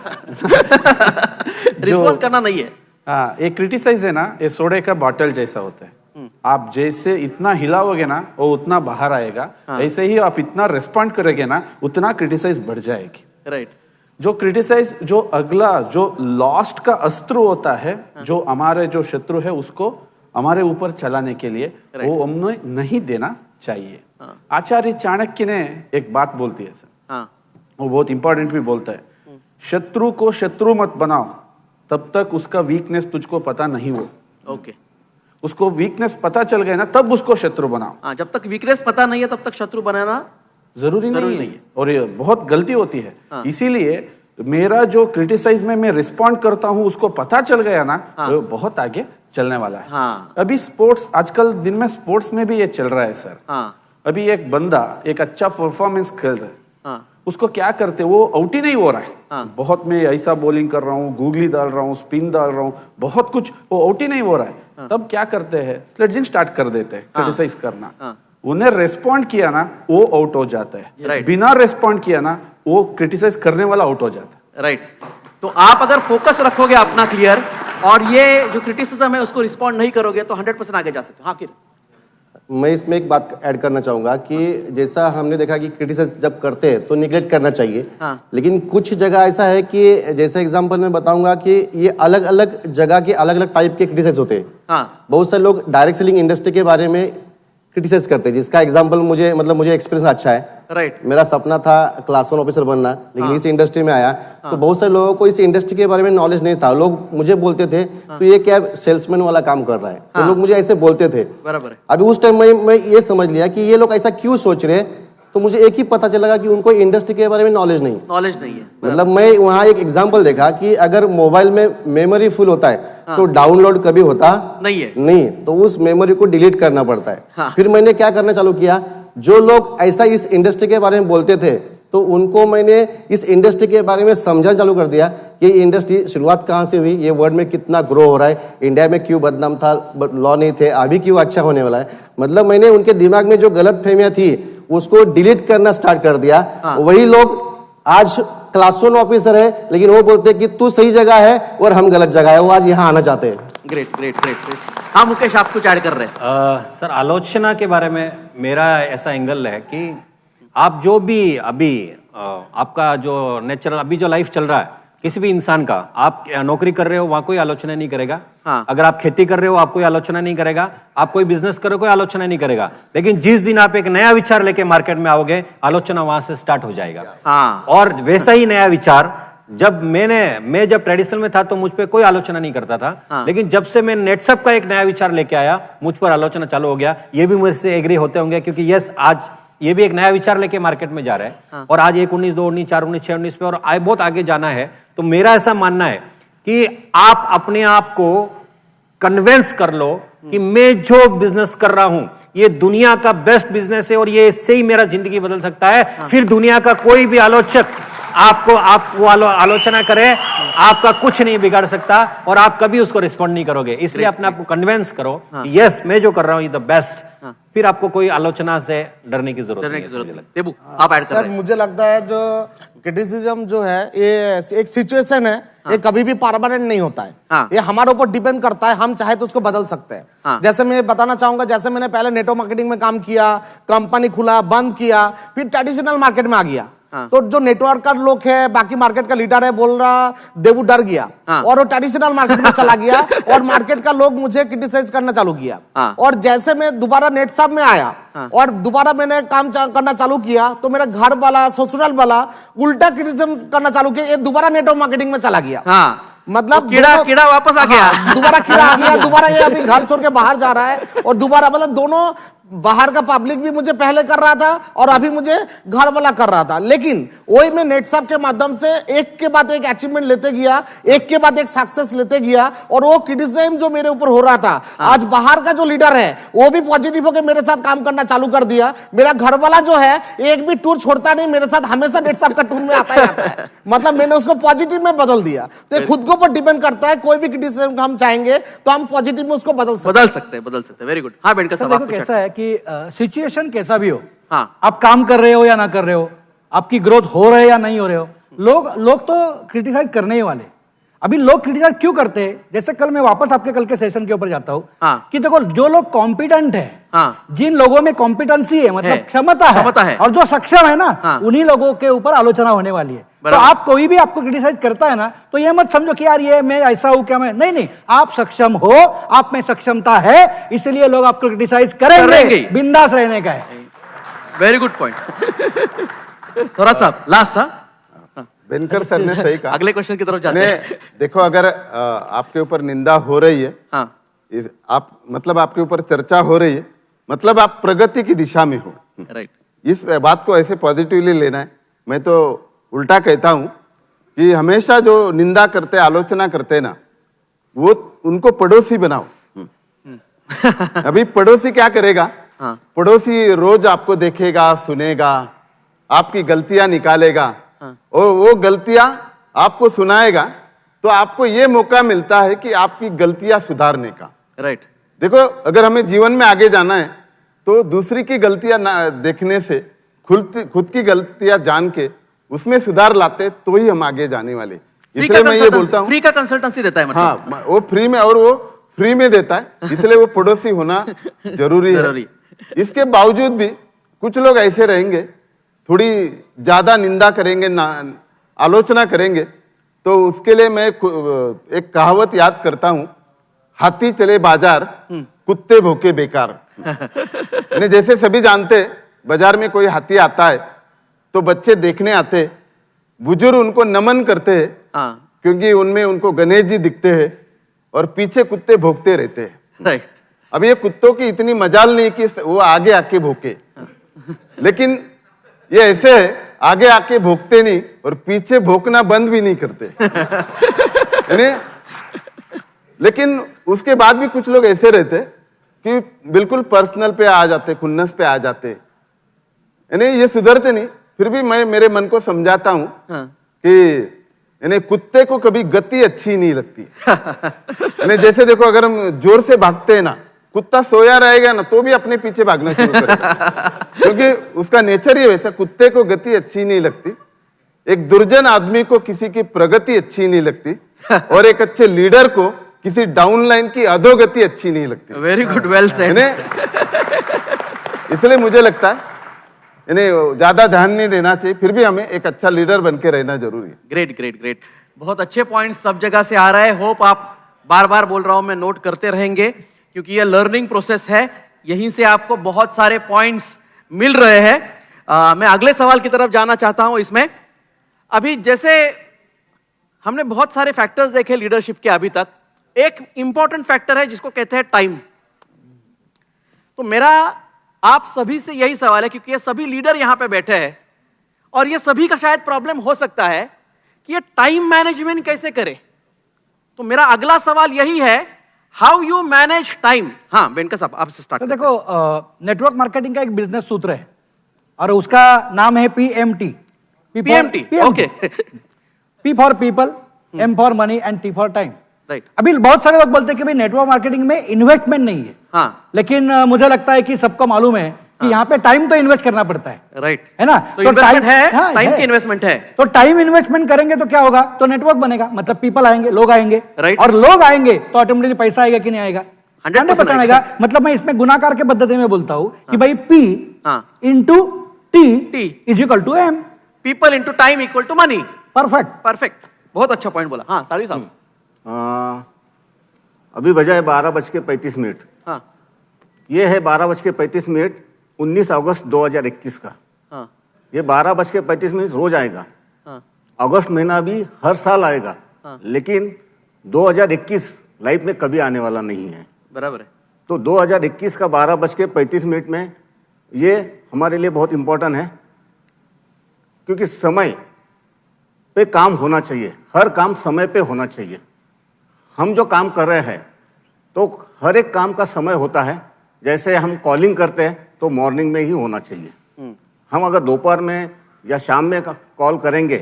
रिस्पॉन्ड करना नहीं है। हाँ, एक क्रिटिसाइज है ना, ये सोडे का बॉटल जैसा होता है। आप जैसे इतना हिलाओगे ना वो उतना बाहर आएगा। हाँ। ऐसे ही आप इतना रेस्पॉन्ड करोगे ना उतना क्रिटिसाइज बढ़ जाएगी। राइट। जो क्रिटिसाइज, जो अगला जो लॉस्ट का अस्त्र होता है, हाँ। जो हमारे जो शत्रु है उसको हमारे ऊपर चलाने के लिए वो हमने नहीं देना चाहिए। हाँ। आचार्य चाणक्य ने एक बात बोलती है सर, हाँ। वो बहुत इंपॉर्टेंट भी बोलता है, शत्रु को शत्रु मत बनाओ तब तक उसका वीकनेस तुझको पता नहीं हो। ओके। उसको वीकनेस पता चल गया ना तब उसको शत्रु बनाओ। हाँ, जब तक वीकनेस पता नहीं है तब तक शत्रु बनाना जरूरी नहीं है। और ये बहुत गलती होती है। हाँ। इसीलिए मेरा जो क्रिटिसाइज में मैं रिस्पॉन्ड करता हूं उसको पता चल गया ना, हाँ। तो बहुत आगे चलने वाला है। हाँ। अभी स्पोर्ट्स, आजकल दिन में स्पोर्ट्स में भी ये चल रहा है सर। हाँ। अभी एक बंदा एक अच्छा परफॉर्मेंस कर रहा है, हाँ। उसको क्या करते, वो आउट ही नहीं हो रहा है। हाँ। बहुत मैं ऐसा बॉलिंग कर रहा हूँ, गूगली डाल रहा हूँ, स्पिन डाल रहा हूँ, बहुत कुछ, वो आउट ही नहीं हो रहा है। हाँ। तब क्या करते हैं, स्लेजिंग स्टार्ट कर देते हैं, क्रिटिसाइज करना। हाँ। उन्हें रेस्पॉन्ड किया ना वो आउट हो जाता है, बिना रेस्पॉन्ड किया ना वो क्रिटिसाइज करने वाला आउट हो जाता है। राइट। तो आप अगर फोकस रखोगे अपना क्लियर और ये जो क्रिटिसिज्म है उसको रिस्पॉन्ड नहीं करोगे तो 100% आगे जा सकते हो। हाँ किरण, मैं इसमें एक बात ऐड करना चाहूंगा कि जैसा हमने देखा कि क्रिटिसाइज जब करते हैं तो निगलेक्ट करना चाहिए। लेकिन कुछ जगह ऐसा है कि जैसे एग्जांपल मैं बताऊंगा कि ये अलग अलग जगह के अलग अलग टाइप के क्रिटिसाइज होते हैं। बहुत सारे लोग डायरेक्ट सेलिंग इंडस्ट्री के बारे में क्रिटिसाइज करते हैं, जिसका एग्जांपल मुझे एक्सपीरियंस अच्छा है। राइट। मेरा सपना था क्लास 1 ऑफिसर बनना, लेकिन इस इंडस्ट्री में आया तो बहुत सारे लोगों को इस इंडस्ट्री के बारे में नॉलेज नहीं था। लोग मुझे बोलते थे तो ये क्या सेल्समैन वाला काम कर रहा है, तो लोग मुझे ऐसे बोलते थे। बराबर है। अभी उस टाइम मैं ये समझ लिया कि ये लोग ऐसा क्यों सोच रहे हैं, तो मुझे एक ही पता चला कि उनको इंडस्ट्री के बारे में नॉलेज नहीं है। मतलब मैं वहाँ एक एग्जांपल देखा कि अगर मोबाइल में मेमोरी फुल होता है तो डाउनलोड कभी होता नहीं, तो उस मेमोरी को डिलीट करना पड़ता है। फिर मैंने क्या करना चालू किया, जो लोग ऐसा इस इंडस्ट्री के बारे में बोलते थे तो उनको मैंने इस इंडस्ट्री के बारे में समझाना चालू कर दिया कि इंडस्ट्री शुरुआत कहाँ से हुई, ये वर्ल्ड में कितना ग्रो हो रहा है, इंडिया में क्यों बदनाम था, लॉ नहीं थे, अभी क्यों अच्छा होने वाला है। मतलब मैंने उनके दिमाग में जो गलत फहमियां थी उसको डिलीट करना स्टार्ट कर दिया। वही लोग आज क्लास 1 ऑफिसर है, लेकिन वो बोलते हैं कि तू सही जगह है और हम गलत जगह है, वो आज यहाँ आना चाहते हैं। Great great great. हाँ मुकेश, आप कुछ ऐड कर रहे हैं? सर, आलोचना के बारे में मेरा ऐसा एंगल है कि आप जो भी अभी आपका जो नेचुरल अभी जो लाइफ चल रहा है, किसी भी इंसान का, आप नौकरी कर रहे हो वहां कोई आलोचना नहीं करेगा। अगर आप खेती कर रहे हो आप कोई आलोचना नहीं करेगा, आप कोई बिजनेस कर रहे हो कोई आलोचना नहीं करेगा। लेकिन जिस दिन आप एक नया विचार लेके मार्केट में आओगे, आलोचना वहां से स्टार्ट हो जाएगा। और वैसा ही नया विचार जब मैं जब ट्रेडिशनल में था तो मुझ पे कोई आलोचना नहीं करता था। लेकिन जब से मैं नेटसप का एक नया विचार लेके आया, मुझ पर आलोचना चालू हो गया। ये भी मुझसे से एग्री होते होंगे, क्योंकि यस, आज ये भी एक नया विचार लेके मार्केट में जा रहे हैं। और आज 1 19 2 19 4 19 6 19 पे और बहुत आगे जाना है। तो मेरा ऐसा मानना है कि आप अपने आप को कन्विंस कर लो कि मैं जो बिजनेस कर रहा हूं ये दुनिया का बेस्ट बिजनेस है और ये इससे ही मेरा जिंदगी बदल सकता है। फिर दुनिया का कोई भी आलोचक आपको आलोचना करे, आपका कुछ नहीं बिगाड़ सकता और आप कभी उसको रिस्पॉन्ड नहीं करोगे। इसलिए अपने आप को कन्विंस करो कि यस, मैं जो कर रहा हूं ये द बेस्ट। फिर आपको कोई आलोचना से डरने की जरूरत नहीं। आप ऐड सर, मुझे लगता है जो क्रिटिसिज्म जो है ये एक सिचुएशन है, ये कभी भी परमानेंट नहीं होता है। ये हमारे ऊपर डिपेंड करता है, हम चाहे तो उसको बदल सकते हैं। जैसे मैं बताना चाहूंगा, जैसे मैंने पहले नेटवर्क मार्केटिंग में काम किया, कंपनी खुला, बंद किया, फिर ट्रेडिशनल मार्केट में आ गया। तो जो नेटवर्क का लोग है, बाकी मार्केट का लीडर है, बोल रहा देवू डर गया और वो ट्रेडिशनल मार्केट में चला गया और मार्केट का लोग मुझे क्रिटिसाइज करना चालू किया। और जैसे मैं दोबारा नेटसप में आया और दोबारा मैंने काम करना चालू किया तो मेरा घर वाला, ससुराल वाला उल्टा क्रिटिसिज्म करना चालू किया। ये दोबारा नेटवर्क मार्केटिंग में चला गया। मतलब कीड़ा वापस आ गया। दोबारा कीड़ा आ गया, दोबारा ये अभी घर छोड़ के बाहर जा रहा है और दोबारा, मतलब दोनों, बाहर का पब्लिक भी मुझे पहले कर रहा था और अभी मुझे घर वाला कर रहा था। लेकिन वही मैं नेटसप के माध्यम से एक के बाद एक अचीवमेंट लेते गया, एक के बाद एक सक्सेस लेते गया और वो क्रिटिसिज्म जो मेरे ऊपर हो रहा था, आज बाहर का जो लीडर है वो भी पॉजिटिव होकर मेरे साथ काम करना चालू कर दिया। मेरा घर वाला जो है एक भी टूर छोड़ता नहीं, मेरे साथ हमेशा नेटसप का टूर में आता ही आता है। मतलब मैंने उसको पॉजिटिव में बदल दिया। तो खुद के ऊपर डिपेंड करता है, कोई भी क्रिटिसिज्म हम चाहेंगे तो हम पॉजिटिव में उसको बदल सकते हैं। Very good. हाँ बेटा, देखो कैसा है कि सिचुएशन कैसा भी हो, आप काम कर रहे हो या ना कर रहे हो, आपकी ग्रोथ हो रहे या नहीं हो रहे हो, लोग तो क्रिटिसाइज करने ही वाले। अभी लोग क्रिटिसाइज क्यों करते हैं, जैसे कल मैं वापस आपके कल के सेशन के ऊपर जाता हूं कि देखो, जो लोग कॉम्पिटेंट है, जिन लोगों में कॉम्पिटेंसी है, मतलब क्षमता है और जो सक्षम है ना, उन्हीं लोगों के ऊपर आलोचना होने वाली है। तो आप कोई भी आपको क्रिटिसाइज करता है ना, तो ये मत समझो कि यार ये मैं ऐसा हूं क्या, मैं नहीं, आप सक्षम हो, आप में सक्षमता है, इसलिए लोग आपको क्रिटिसाइज करेंगे। बिंदास रहने का है। Very good point. थोड़ा सा लास्ट था, बेनकर सर ने सही कहा। अगले क्वेश्चन की तरफ जाते हैं। देखो, अगर आपके ऊपर निंदा हो रही है, आप मतलब आपके ऊपर चर्चा हो रही है, मतलब आप प्रगति की दिशा में हो। राइट। इस बात को ऐसे पॉजिटिवली लेना है। मैं तो उल्टा कहता हूं कि हमेशा जो निंदा करते, आलोचना करते ना, वो उनको पड़ोसी बनाओ। अभी पड़ोसी क्या करेगा? पड़ोसी रोज आपको देखेगा, सुनेगा, आपकी गलतियां निकालेगा और वो गलतियां आपको सुनाएगा, तो आपको ये मौका मिलता है कि आपकी गलतियां सुधारने का। राइट। देखो, अगर हमें जीवन में आगे जाना है तो दूसरी की गलतियां देखने से खुद की गलतियां जान के उसमें सुधार लाते तो ही हम आगे जाने वाले। इसलिए मैं ये बोलता हूँ, फ्री का कंसल्टेंसी देता है, मतलब हाँ, वो फ्री में, और वो फ्री में देता है, इसलिए वो पड़ोसी होना जरूरी है। इसके बावजूद भी कुछ लोग ऐसे रहेंगे, थोड़ी ज्यादा निंदा करेंगे, आलोचना करेंगे, तो उसके लिए मैं एक कहावत याद करता हूं, हाथी चले बाजार, कुत्ते भूखे बेकार। यानी जैसे सभी जानते, बाजार में कोई हाथी आता है तो बच्चे देखने आते, बुजुर्ग उनको नमन करते हैं, क्योंकि उनमें उनको गणेश जी दिखते हैं, और पीछे कुत्ते भौंकते रहते हैं। राइट। अब ये कुत्तों की इतनी मजाल नहीं कि वो आगे आके भौंके, लेकिन ये ऐसे है, आगे आके भौंकते नहीं और पीछे भौंकना बंद भी नहीं करते। यानी लेकिन उसके बाद भी कुछ लोग ऐसे रहते कि बिल्कुल पर्सनल पे आ जाते, खुन्नस पे आ जाते, यानी ये सुधरते नहीं। फिर भी मैं मेरे मन को समझाता हूं कि यानी कुत्ते को कभी गति अच्छी नहीं लगती। यानी जैसे देखो, अगर हम जोर से भागते हैं ना, कुत्ता सोया रहेगा ना तो भी अपने पीछे भागना शुरू करेगा, क्योंकि उसका नेचर ही वैसा। कुत्ते को गति अच्छी नहीं लगती, एक दुर्जन आदमी को किसी की प्रगति अच्छी नहीं लगती, और एक अच्छे लीडर को किसी डाउनलाइन की अधोगति अच्छी नहीं लगती। Very good, well said. इसलिए मुझे लगता है इन्हें ज्यादा ध्यान नहीं देना चाहिए, फिर भी हमें एक अच्छा लीडर बन के रहना जरूरी है। ग्रेट ग्रेट ग्रेट, बहुत अच्छे पॉइंट्स सब जगह से आ रहे हैं। होप आप बार बार बोल रहा हूं मैं, नोट करते रहेंगे, क्योंकि ये लर्निंग प्रोसेस है, यहीं से आपको बहुत सारे पॉइंट्स मिल रहे हैं। मैं अगले सवाल की तरफ जाना चाहता हूं। इसमें अभी जैसे हमने बहुत सारे फैक्टर्स देखे लीडरशिप के अभी तक, एक इंपॉर्टेंट फैक्टर है जिसको कहते हैं टाइम। तो मेरा आप सभी से यही सवाल है, क्योंकि ये सभी लीडर यहां पे बैठे हैं और ये सभी का शायद प्रॉब्लम हो सकता है कि ये टाइम मैनेजमेंट कैसे करें। तो मेरा अगला सवाल यही है, हाउ यू मैनेज टाइम। हाँ वेंकट साहब, आपसे स्टार्ट। तो देखो, नेटवर्क मार्केटिंग का एक बिजनेस सूत्र है और उसका नाम है PMT। PMT, okay. P for people, M for money and T for time. Right. अभी बहुत सारे लोग बोलते हैं कि भाई नेटवर्क मार्केटिंग में इन्वेस्टमेंट नहीं है। हाँ। लेकिन मुझे लगता है कि सबको मालूम है कि यहाँ पे टाइम तो इन्वेस्ट करना पड़ता है। राइट, है ना? तो इन्वेस्टमेंट है, हाँ, टाइम की इन्वेस्टमेंट है। तो टाइम इन्वेस्टमेंट करेंगे तो क्या होगा? तो नेटवर्क बनेगा, मतलब पीपल आएंगे, लोग आएंगे। राइट। और लोग आएंगे तो ऑटोमेटिकली पैसा आएगा कि नहीं आएगा? 100% आएगा। मतलब मैं इसमें गुणाकार के पद्धति में बोलता हूं कि भाई P into T is equal to M। People into time equal to money. Perfect, perfect, बहुत अच्छा पॉइंट बोला। हाँ सारी साहब। अभी बजा है 12:35। हाँ। ये है 12:35, 19 अगस्त 2021 का। हाँ। ये 12:35 रोज आएगा। हाँ। अगस्त महीना भी हर साल आएगा। हाँ। लेकिन 2021 लाइफ में कभी आने वाला नहीं है। बराबर है। तो 2021 का 12:35 में ये हमारे लिए बहुत इंपॉर्टेंट है, क्योंकि समय पे काम होना चाहिए, हर काम समय पे होना चाहिए। हम जो काम कर रहे हैं तो हर एक काम का समय होता है। जैसे हम कॉलिंग करते हैं तो मॉर्निंग में ही होना चाहिए। हम अगर दोपहर में या शाम में कॉल करेंगे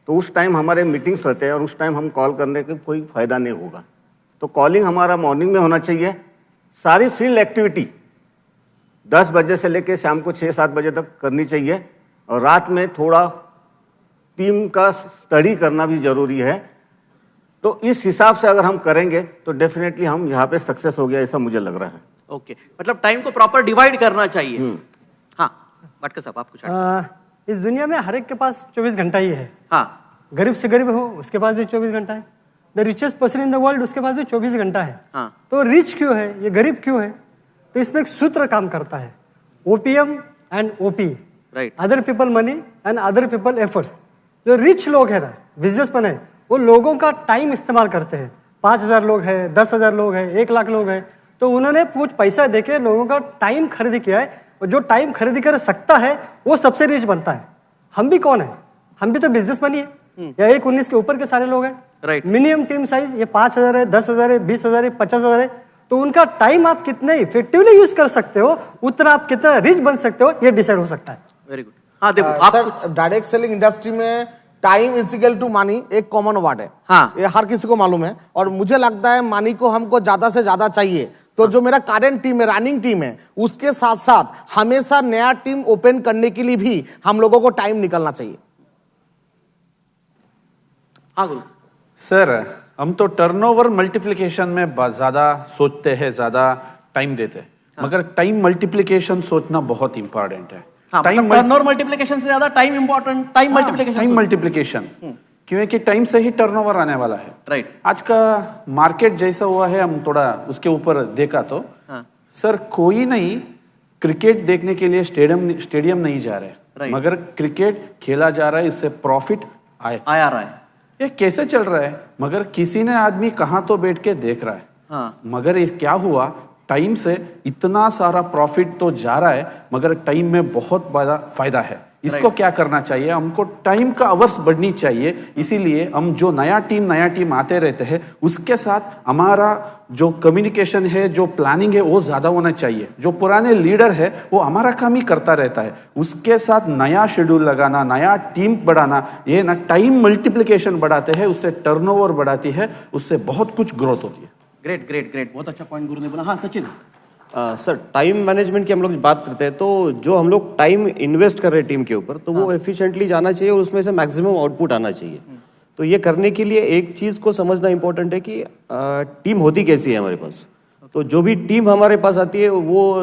तो उस टाइम हमारे मीटिंग्स रहते हैं और उस टाइम हम कॉल करने का कोई फायदा नहीं होगा। तो कॉलिंग हमारा मॉर्निंग में होना चाहिए। सारी फील्ड एक्टिविटी 10 बजे से लेकर शाम को 6-7 बजे तक करनी चाहिए, और रात में थोड़ा टीम का स्टडी करना भी जरूरी है। तो इस हिसाब से अगर हम करेंगे तो डेफिनेटली हम यहाँ पे सक्सेस हो गया, ऐसा मुझे लग रहा है। ओके, मतलब टाइम को प्रॉपर डिवाइड करना चाहिए। हाँ भटकर साहब, आप कुछ इस दुनिया में हर एक के पास 24 घंटा ही है। हाँ। गरीब से गरीब हो उसके पास भी 24 घंटा है। The richest person in the world उसके पास भी 24 घंटा है। हाँ। तो रिच क्यों है, ये गरीब क्यों है? तो इसमें एक सूत्र काम करता है, OPM and OP। Right. Other people money and other people efforts. जो रिच लोग है ना, बिजनेसमैन है, वो लोगों का टाइम इस्तेमाल करते हैं। 5,000 लोग हैं, 10,000 लोग हैं, 1 लाख लोग हैं, तो उन्होंने कुछ पैसा देके लोगों का टाइम खरीद किया है, और जो टाइम खरीद कर सकता है वो सबसे रिच बनता है। हम भी कौन है? हम भी तो बिजनेसमैन ही है, या 1-19 के ऊपर के सारे लोग हैं। राइट। मिनिमम टीम साइज ये 5,000 है, 10,000 है, 20,000 है, 50,000 है। तो उनका टाइम आप कितने इफेक्टिवली यूज कर सकते हो, उतना आप कितना रिच बन सकते हो, ये डिसाइड हो सकता है। Very good. हाँ देखो, आप सर, डायरेक्ट सेलिंग इंडस्ट्री में time is equal to money एक कॉमन वर्ड है। हाँ। ये हर किसी को मालूम है, और मुझे लगता है मनी को हमको ज्यादा से ज्यादा चाहिए। तो जो मेरा करंट टीम है, रनिंग टीम है, उसके साथ साथ हमेशा नया टीम ओपन करने के लिए भी हम लोगों को टाइम निकलना चाहिए। हाँ गुरु। सर, हम तो टर्नओवर मल्टीप्लिकेशन में ज्यादा सोचते हैं, ज्यादा टाइम देते हैं, मगर टाइम मल्टीप्लिकेशन सोचना बहुत इंपॉर्टेंट है। टाइम टर्नओवर मल्टीप्लिकेशन से ज्यादा time important, time multiplication. Time multiplication, क्योंकि टाइम से ही टर्नओवर आने वाला है। राइट। आज का मार्केट जैसा हुआ है, हम थोड़ा उसके ऊपर देखा तो सर कोई नहीं क्रिकेट देखने के लिए स्टेडियम नहीं जा रहे, मगर क्रिकेट खेला जा रहा है, इससे प्रॉफिट आया रहा है। ये कैसे चल रहा है? मगर किसी ने आदमी कहाँ तो बैठ के देख रहा है। मगर ये क्या हुआ, टाइम से इतना सारा प्रॉफिट तो जा रहा है, मगर टाइम में बहुत बड़ा फायदा है। इसको क्या करना चाहिए? हमको टाइम का अवर्स बढ़नी चाहिए। इसीलिए हम जो नया टीम आते रहते हैं, उसके साथ हमारा जो कम्युनिकेशन है, जो प्लानिंग है, वो ज्यादा होना चाहिए। जो पुराने लीडर है वो हमारा काम ही करता रहता है, उसके साथ नया शेड्यूल लगाना, नया टीम बढ़ाना, ये ना टाइम मल्टीप्लिकेशन बढ़ाते हैं, उससे टर्नओवर बढ़ाती है, उससे बहुत कुछ ग्रोथ होती है। ग्रेट ग्रेट ग्रेट, बहुत अच्छा पॉइंट गुरु ने बोला। हाँ सचिन। सर टाइम मैनेजमेंट की हम लोग बात करते हैं, तो जो हम लोग टाइम इन्वेस्ट कर रहे हैं टीम के ऊपर, तो वो एफिशिएंटली जाना चाहिए और उसमें से मैक्सिमम आउटपुट आना चाहिए। तो ये करने के लिए एक चीज़ को समझना इंपॉर्टेंट है कि टीम होती कैसी है हमारे पास। तो जो भी टीम हमारे पास आती है वो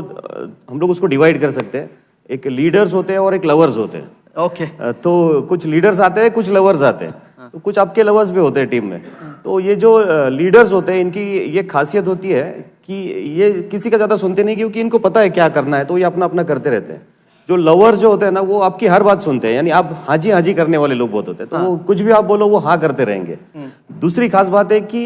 हम लोग उसको डिवाइड कर सकते हैं। एक लीडर्स होते हैं और एक लवर्स होते हैं। ओके। तो कुछ लीडर्स आते हैं, कुछ लवर्स आते हैं, तो कुछ आपके लवर्स भी होते हैं टीम में। तो ये जो लीडर्स होते हैं, इनकी ये खासियत होती है कि ये किसी का ज़्यादा सुनते नहीं, क्योंकि इनको पता है क्या करना है, तो ये अपना अपना करते रहते हैं। जो लवर्स जो होते हैं ना, वो आपकी हर बात सुनते हैं, यानी आप हाजी करने वाले लोग बहुत होते हैं, तो वो कुछ भी आप बोलो वो हाँ करते रहेंगे। दूसरी खास बात है कि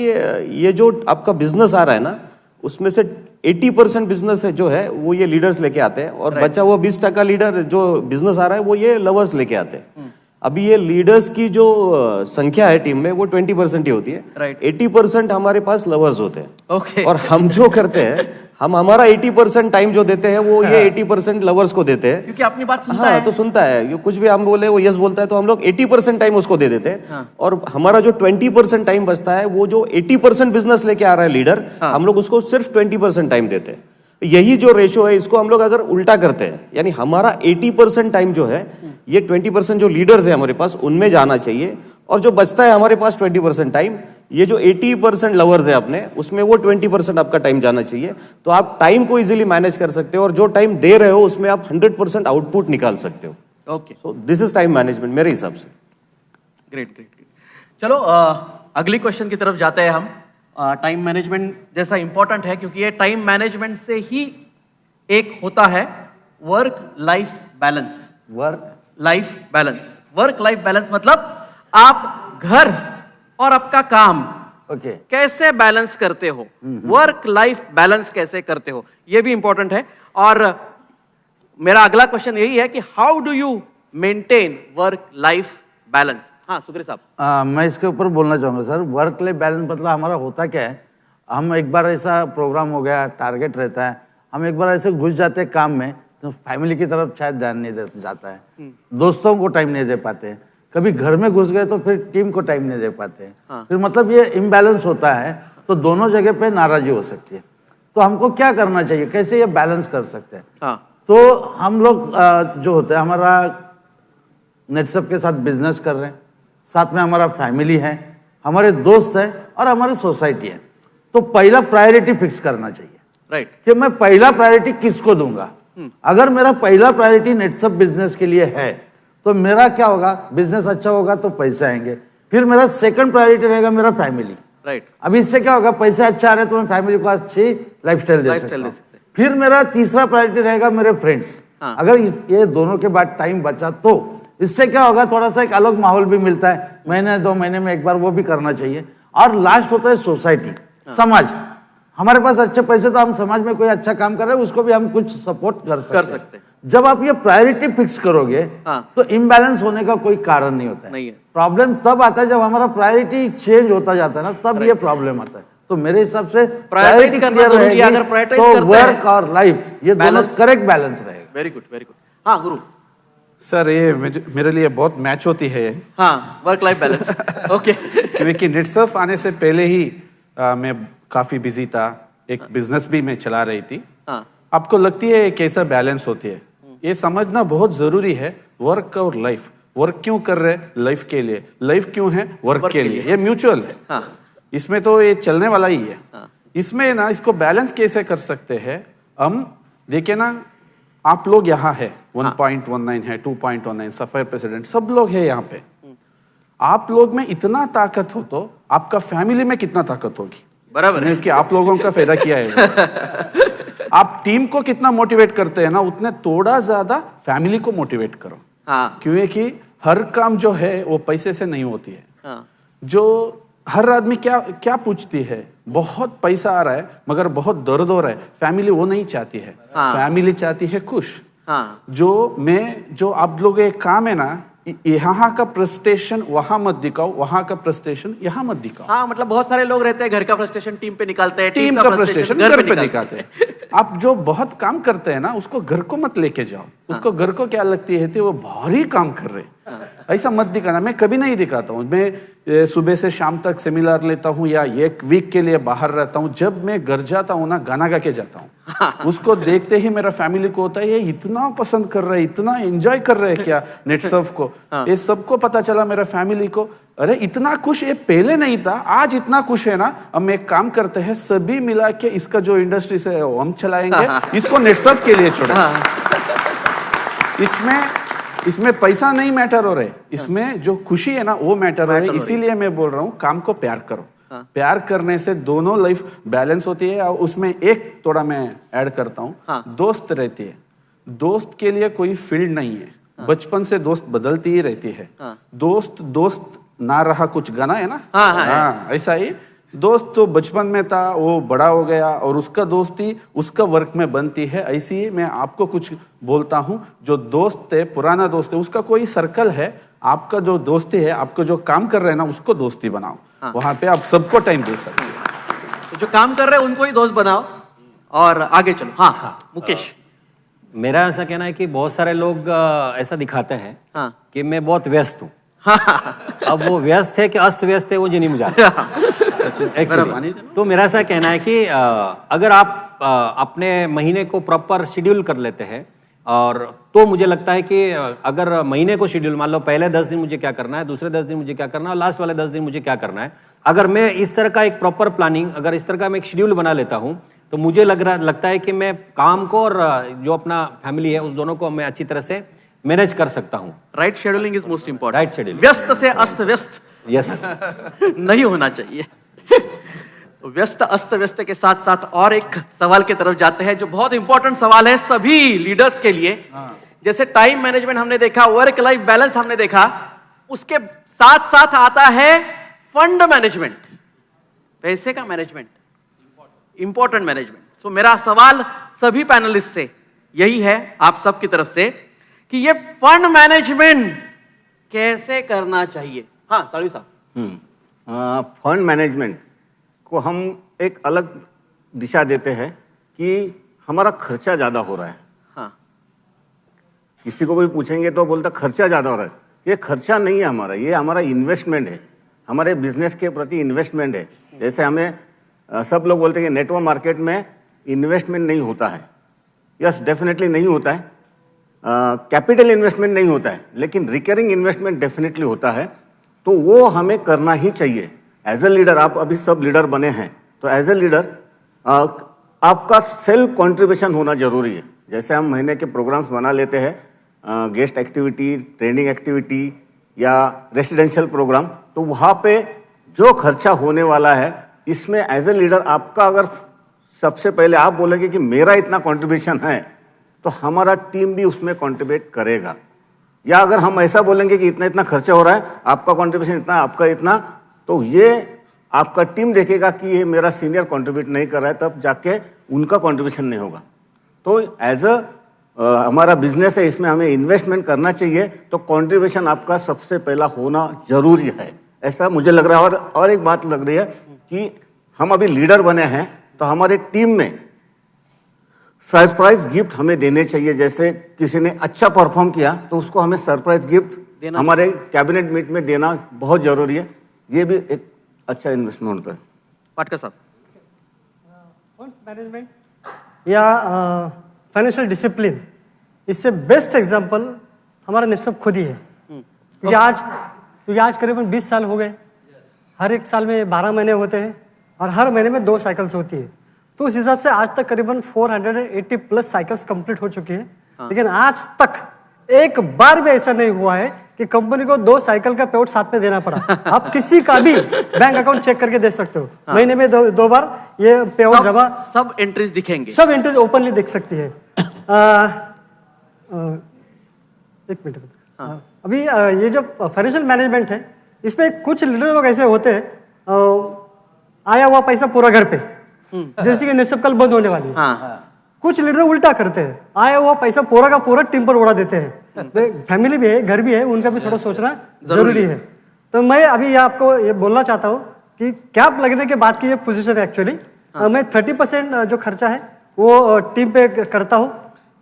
ये जो आपका बिजनेस आ रहा है ना, उसमें से 80% बिजनेस है जो है वो ये लीडर्स लेके आते हैं, और बचा हुआ 20% लीडर जो बिजनेस आ रहा है वो ये लवर्स लेके आते हैं। अभी ये लीडर्स की जो संख्या है टीम में वो 20% ही होती है। 80% हमारे पास लवर्स होते हैं। और हम जो करते हैं, हम हमारा 80% टाइम जो देते हैं वो ये 80% लवर्स को देते हैं, क्योंकि अपनी बात सुनता है। तो सुनता है, कुछ भी हम बोले वो यस बोलता है, तो हम लोग 80% टाइम उसको दे देते हैं। और हमारा जो 20% टाइम बचता है, वो जो 80% बिजनेस लेके आ रहा है लीडर, हम लोग उसको सिर्फ 20% टाइम देते हैं। यही जो रेशो है, इसको हम लोग अगर उल्टा करते हैं, यानी हमारा 80% टाइम जो है ये 20% जो लीडर्स है हमारे पास उनमें जाना चाहिए, और जो बचता है हमारे पास 20% टाइम, ये जो 80% लवर्स है अपने, उसमें वो 20% आपका टाइम जाना चाहिए। तो आप टाइम को इजीली मैनेज कर सकते हो, और जो टाइम दे रहे हो उसमें आप 100% आउटपुट निकाल सकते हो। Okay, so this is time management मेरे हिसाब से। Great great great. चलो अगली क्वेश्चन की तरफ जाते हैं हम। टाइम मैनेजमेंट जैसा इंपॉर्टेंट है, क्योंकि ये टाइम मैनेजमेंट से ही एक होता है work life balance. Work life balance मतलब आप घर और आपका काम कैसे बैलेंस करते हो, वर्क लाइफ बैलेंस कैसे करते हो, ये भी इंपॉर्टेंट है। और मेरा अगला क्वेश्चन यही है कि how do you maintain work life balance. हाँ सुग्रीव साहब। मैं इसके ऊपर बोलना चाहूँगा सर। वर्क लाइफ बैलेंस मतलब हमारा होता क्या है, हम एक बार ऐसा प्रोग्राम हो गया, टारगेट रहता है, हम एक बार ऐसे घुस जाते हैं काम में, तो फैमिली की तरफ शायद ध्यान नहीं दे जाता है, दोस्तों को टाइम नहीं दे पाते हैं, कभी घर में घुस गए तो फिर टीम को टाइम नहीं दे पाते हैं। फिर मतलब ये इम्बैलेंस होता है, तो दोनों जगह पे नाराजगी हो सकती है। तो हमको क्या करना चाहिए, कैसे ये बैलेंस कर सकते हैं? तो हम लोग जो होते हैं, हमारा नेटसप के साथ बिजनेस कर रहे हैं, साथ में हमारा फैमिली है, हमारे दोस्त है और हमारी सोसाइटी है। तो पहला प्रायोरिटी फिक्स करना चाहिए, कि मैं पहला प्रायोरिटी किसको दूंगा। अगर मेरा पहला प्रायोरिटी नेटसप बिजनेस के लिए है, तो मेरा क्या होगा, बिजनेस अच्छा होगा तो पैसे आएंगे। फिर मेरा सेकंड प्रायोरिटी रहेगा मेरा फैमिली। अब इससे क्या होगा, पैसे अच्छा आ रहे तो मैं फैमिली को अच्छी लाइफस्टाइल दे सकता हूं। फिर मेरा तीसरा प्रायोरिटी रहेगा मेरे फ्रेंड्स। अगर ये दोनों के बाद टाइम बचा तो इससे क्या होगा, थोड़ा सा एक अलग माहौल भी मिलता है, महीने 2 महीने में एक बार वो भी करना चाहिए। और लास्ट होता है सोसाइटी, समाज। हमारे पास अच्छे पैसे, तो हम समाज में कोई अच्छा काम कर रहे हैं उसको भी हम कुछ सपोर्ट कर सकते हैं। जब आप ये प्रायोरिटी फिक्स करोगे तो इम्बैलेंस होने का कोई कारण नहीं होता है। प्रॉब्लम तब आता है जब हमारा प्रायोरिटी चेंज होता जाता है ना, तब ये प्रॉब्लम आता है। तो मेरे हिसाब से प्रायोरिटी क्लियर रहेगी, अगर प्रायोरिटाइज तो करते हैं वर्क और लाइफ ये दोनों करेक्ट बैलेंस रहेगा। Very good very good. हाँ गुरु। सर ये मेरे लिए बहुत मैच होती है। हाँ, वर्क लाइफ बैलेंस। ओके। क्योंकि नेटसर्फ आने से पहले ही मैं काफी बिजी था, एक बिजनेस भी मैं चला रही थी। आपको लगती है कैसा बैलेंस होती है, ये समझना बहुत जरूरी है। वर्क और लाइफ, वर्क क्यों कर रहे हैं, लाइफ के लिए, लाइफ क्यों है, वर्क के लिए, ये म्यूचुअल है। इसमें तो ये चलने वाला ही है। इसमें ना इसको बैलेंस कैसे कर सकते हैं हम, देखिए ना, आप लोग यहाँ है 1.19 है, 2.19, सफायर प्रेसिडेंट, सब लोग है यहाँ पे। आप लोग में इतना ताकत हो तो आपका फैमिली में कितना ताकत होगी? बराबर है कि आप लोगों का फायदा किया है। आप टीम को कितना मोटिवेट करते हैं ना, उतने थोड़ा ज्यादा फैमिली को मोटिवेट करो। क्योंकि हर काम जो है वो पैसे से नहीं होती है। जो हर आदमी क्या क्या पूछती है, बहुत पैसा आ रहा है मगर बहुत दर्द हो रहा है, फैमिली वो नहीं चाहती है। फैमिली चाहती है खुश। जो आप लोग एक काम है ना, यहाँ का फ्रस्ट्रेशन वहां मत दिखाओ, वहां का फ्रस्ट्रेशन यहाँ मत दिखाओ। मतलब बहुत सारे लोग रहते हैं घर का फ्रस्ट्रेशन टीम पे निकालते हैं, टीम का फ्रस्ट्रेशन घर पे निकालते हैं। आप जो बहुत काम करते हैं ना, उसको घर को मत लेके जाओ। उसको घर को क्या लगती है कि वो भारी काम कर रहे, ऐसा मत दिखाना। मैं कभी नहीं दिखाता हूँ। मैं सुबह से शाम तक सेमिनार लेता हूँ या एक वीक के लिए बाहर रहता हूँ। जब मैं घर जाता हूँ ना, गाना गा के जाता हूँ। उसको देखते ही मेरा फैमिली को होता है ये इतना पसंद कर रहा है, इतना एंजॉय कर रहे हैं क्या नेटसर्फ को। ये सबको पता चला मेरा फैमिली को, अरे इतना खुश ये पहले नहीं था, आज इतना खुश है ना। अब एक काम करते हैं, सभी मिला के इसका जो इंडस्ट्री से हम चलाएंगे, इसको नेटसर्फ के लिए छोड़े। इसमें पैसा नहीं मैटर हो रहे, इसमें जो खुशी है ना वो मैटर हो रही है। इसीलिए मैं बोल रहा हूँ काम को प्यार करो। प्यार करने से दोनों लाइफ बैलेंस होती है। और उसमें एक थोड़ा मैं ऐड करता हूँ, दोस्त रहती है। दोस्त के लिए कोई फील्ड नहीं है, बचपन से दोस्त बदलती ही रहती है। दोस्त ना रहा कुछ गाना है ना, ऐसा ही दोस्त तो बचपन में था, वो बड़ा हो गया और उसका दोस्ती उसका वर्क में बनती है। ऐसे ही मैं आपको कुछ बोलता हूँ, जो दोस्त है, पुराना दोस्त है, उसका कोई सर्कल है। आपका जो दोस्ती है, आपको जो काम कर रहे हैं ना, उसको दोस्ती बनाओ। वहां पे आप सबको टाइम दे सकते हो। तो जो काम कर रहे हैं उनको ही दोस्त बनाओ और आगे चलो। मुकेश, मेरा ऐसा कहना है कि बहुत सारे लोग ऐसा दिखाते हैं कि मैं बहुत व्यस्त हूँ। अब वो व्यस्त है कि अस्त व्यस्त है वो जी नहीं मुझे तो मेरा ऐसा कहना है कि अगर आप अपने महीने को प्रॉपर शेड्यूल कर लेते हैं, और तो मुझे लगता है कि अगर महीने को शेड्यूल, मान लो पहले 10 दिन मुझे क्या करना है, दूसरे 10 दिन मुझे क्या करना है, और लास्ट वाले 10 दिन मुझे क्या करना है, अगर मैं इस तरह का एक प्रॉपर प्लानिंग, अगर इस तरह का मैं एक शेड्यूल बना लेता हूँ, तो मुझे लगता है कि मैं काम को और जो अपना फैमिली है उस दोनों को मैं अच्छी तरह से मैनेज कर सकता हूँ। Right scheduling is most important. Right schedule, व्यस्त से अस्त व्यस्त यस नहीं होना चाहिए। तो व्यस्त अस्त व्यस्त के साथ साथ और एक सवाल की तरफ जाते हैं जो बहुत इंपॉर्टेंट सवाल है सभी लीडर्स के लिए। जैसे टाइम मैनेजमेंट हमने देखा, वर्क लाइफ बैलेंस हमने देखा, उसके साथ साथ आता है फंड मैनेजमेंट, पैसे का मैनेजमेंट, इंपॉर्टेंट मैनेजमेंट। सो मेरा सवाल सभी पैनलिस्ट से यही है, आप सब की तरफ से, कि ये फंड मैनेजमेंट कैसे करना चाहिए। सालवी साहब, फंड मैनेजमेंट को हम एक अलग दिशा देते हैं कि हमारा खर्चा ज्यादा हो रहा है। किसी को भी पूछेंगे तो बोलता खर्चा ज्यादा हो रहा है। ये खर्चा नहीं है हमारा, ये हमारा इन्वेस्टमेंट है, हमारे बिजनेस के प्रति इन्वेस्टमेंट है। जैसे हमें सब लोग बोलते हैं कि नेटवर्क मार्केट में इन्वेस्टमेंट नहीं होता है। यस, डेफिनेटली नहीं होता है। कैपिटल इन्वेस्टमेंट नहीं होता है, लेकिन रिकरिंग इन्वेस्टमेंट डेफिनेटली होता है। तो वो हमें करना ही चाहिए। एज ए लीडर, आप अभी सब लीडर बने हैं, तो एज ए लीडर आपका सेल्फ कंट्रीब्यूशन होना जरूरी है। जैसे हम महीने के प्रोग्राम्स बना लेते हैं, गेस्ट एक्टिविटी, ट्रेनिंग एक्टिविटी या रेसिडेंशियल प्रोग्राम, तो वहाँ पे जो खर्चा होने वाला है, इसमें एज ए लीडर आपका अगर सबसे पहले आप बोलेंगे कि मेरा इतना कंट्रीब्यूशन है, तो हमारा टीम भी उसमें कंट्रीब्यूट करेगा। या अगर हम ऐसा बोलेंगे कि इतना इतना खर्चा हो रहा है, आपका कंट्रीब्यूशन इतना, आपका इतना, तो ये आपका टीम देखेगा कि ये मेरा सीनियर कंट्रीब्यूट नहीं कर रहा है, तब जाके उनका कंट्रीब्यूशन नहीं होगा। तो एज हमारा बिजनेस है, इसमें हमें इन्वेस्टमेंट करना चाहिए, तो कंट्रीब्यूशन आपका सबसे पहला होना जरूरी है, ऐसा मुझे लग रहा है। और एक बात लग रही है कि हम अभी लीडर बने हैं, तो हमारे टीम में सरप्राइज गिफ्ट हमें देने चाहिए। जैसे किसी ने अच्छा परफॉर्म किया तो उसको हमें सरप्राइज गिफ्ट हमारे कैबिनेट मीट में देना बहुत जरूरी है। ये भी एक अच्छा इन्वेस्टमेंट होता है। पाटकर साहब, फंड्स मैनेजमेंट या फाइनेंशियल डिसिप्लिन, इससे बेस्ट एग्जांपल हमारा नेटसर्फ खुद ही है। क्योंकि आज करीबन 20 साल हो गए। हर एक साल में 12 महीने होते हैं और हर महीने में 2 साइकिल्स होती है। तो उस हिसाब से आज तक करीबन 480 प्लस साइकिल्स कंप्लीट हो चुकी है। लेकिन आज तक एक बार भी ऐसा नहीं हुआ है कि कंपनी को 2 साइकिल का पेआउट साथ में देना पड़ा। आप किसी का भी बैंक अकाउंट चेक करके देख सकते हो, महीने में 2 बार ये पेआउट जमा, सब एंट्रीज दिखेंगे, सब एंट्रीज ओपनली दिख सकती है। एक मिनट, अभी ये जो फाइनेंशियल मैनेजमेंट है, इसमें कुछ लीडर लोग ऐसे होते हैं, आया हुआ पैसा पूरा घर पे, जैसे कि निश्चित कल बंद होने वाली है। कुछ लीडर उल्टा करते हैं, आया हुआ पैसा पूरा का पूरा टीम पर उड़ा देते हैं। फैमिली भी है, घर भी है, उनका भी थोड़ा सोचना जरूरी है। तो मैं अभी आपको ये बोलना चाहता हूँ कि कैप लगने के बाद की ये पोजीशन है एक्चुअली। मैं 30% जो खर्चा है वो टीम पे करता हूँ,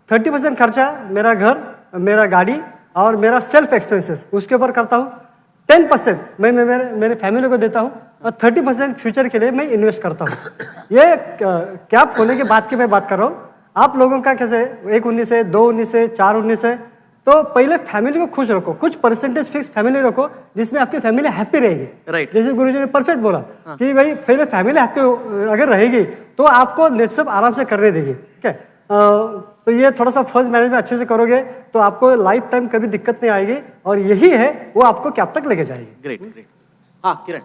30% खर्चा मेरा घर, मेरा गाड़ी और मेरा सेल्फ एक्सपेंसेस उसके ऊपर करता हूँ। 10% मैं मेरे फैमिली को देता हूँ और 30% फ्यूचर के लिए मैं इन्वेस्ट करता हूँ। ये कैप होने के बाद की मैं बात कर रहा हूँ। आप लोगों का कैसे 1-19 है, 2-19 है, 4-19 है, तो पहले फैमिली को खुश रखो, कुछ परसेंटेज फिक्स फैमिली रखो जिसमें आपकी फैमिली हैप्पी रहेगी। राइट। जैसे गुरुजी ने परफेक्ट बोला कि भाई पहले फैमिली हैप्पी अगर रहेगी तो आपको नेट सब आराम से करने देगी। ठीक है, तो ये थोड़ा सा फर्स्ट मैनेजमेंट अच्छे से करोगे तो आपको लाइफ टाइम कभी दिक्कत नहीं आएगी और यही है वो आपको कैप तक लेके जाएगी। Great great. हाँ किरण।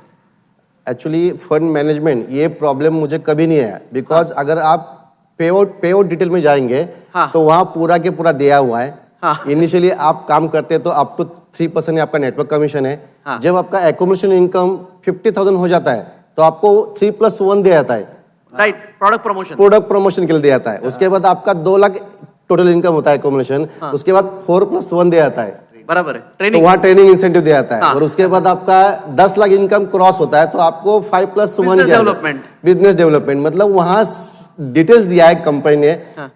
एक्चुअली फंड मैनेजमेंट ये प्रॉब्लम मुझे कभी नहीं आया, बिकॉज अगर आप पेआउट डिटेल में जाएंगे तो वहाँ पूरा के पूरा दिया हुआ है। इनिशियली आप काम करते हैं तो अप टू 3% आपका नेटवर्क कमीशन है। जब आपका एकोमोडेशन इनकम 50,000 हो जाता है तो आपको 3+1 दिया जाता है। राइट, प्रोडक्ट प्रमोशन के लिए दिया जाता है। उसके बाद आपका 2 लाख टोटल इनकम होता है एकोमोडेशन, उसके बाद 4+1 दिया जाता है। बराबर है, तो वहाँ ट्रेनिंग इंसेंटिव दिया जाता है। और उसके बाद आपका 10 लाख इनकम क्रॉस होता है तो आपको 5+1 बिजनेस डेवलपमेंट, मतलब वहाँ डिटेल्स दिया है कंपनी ने।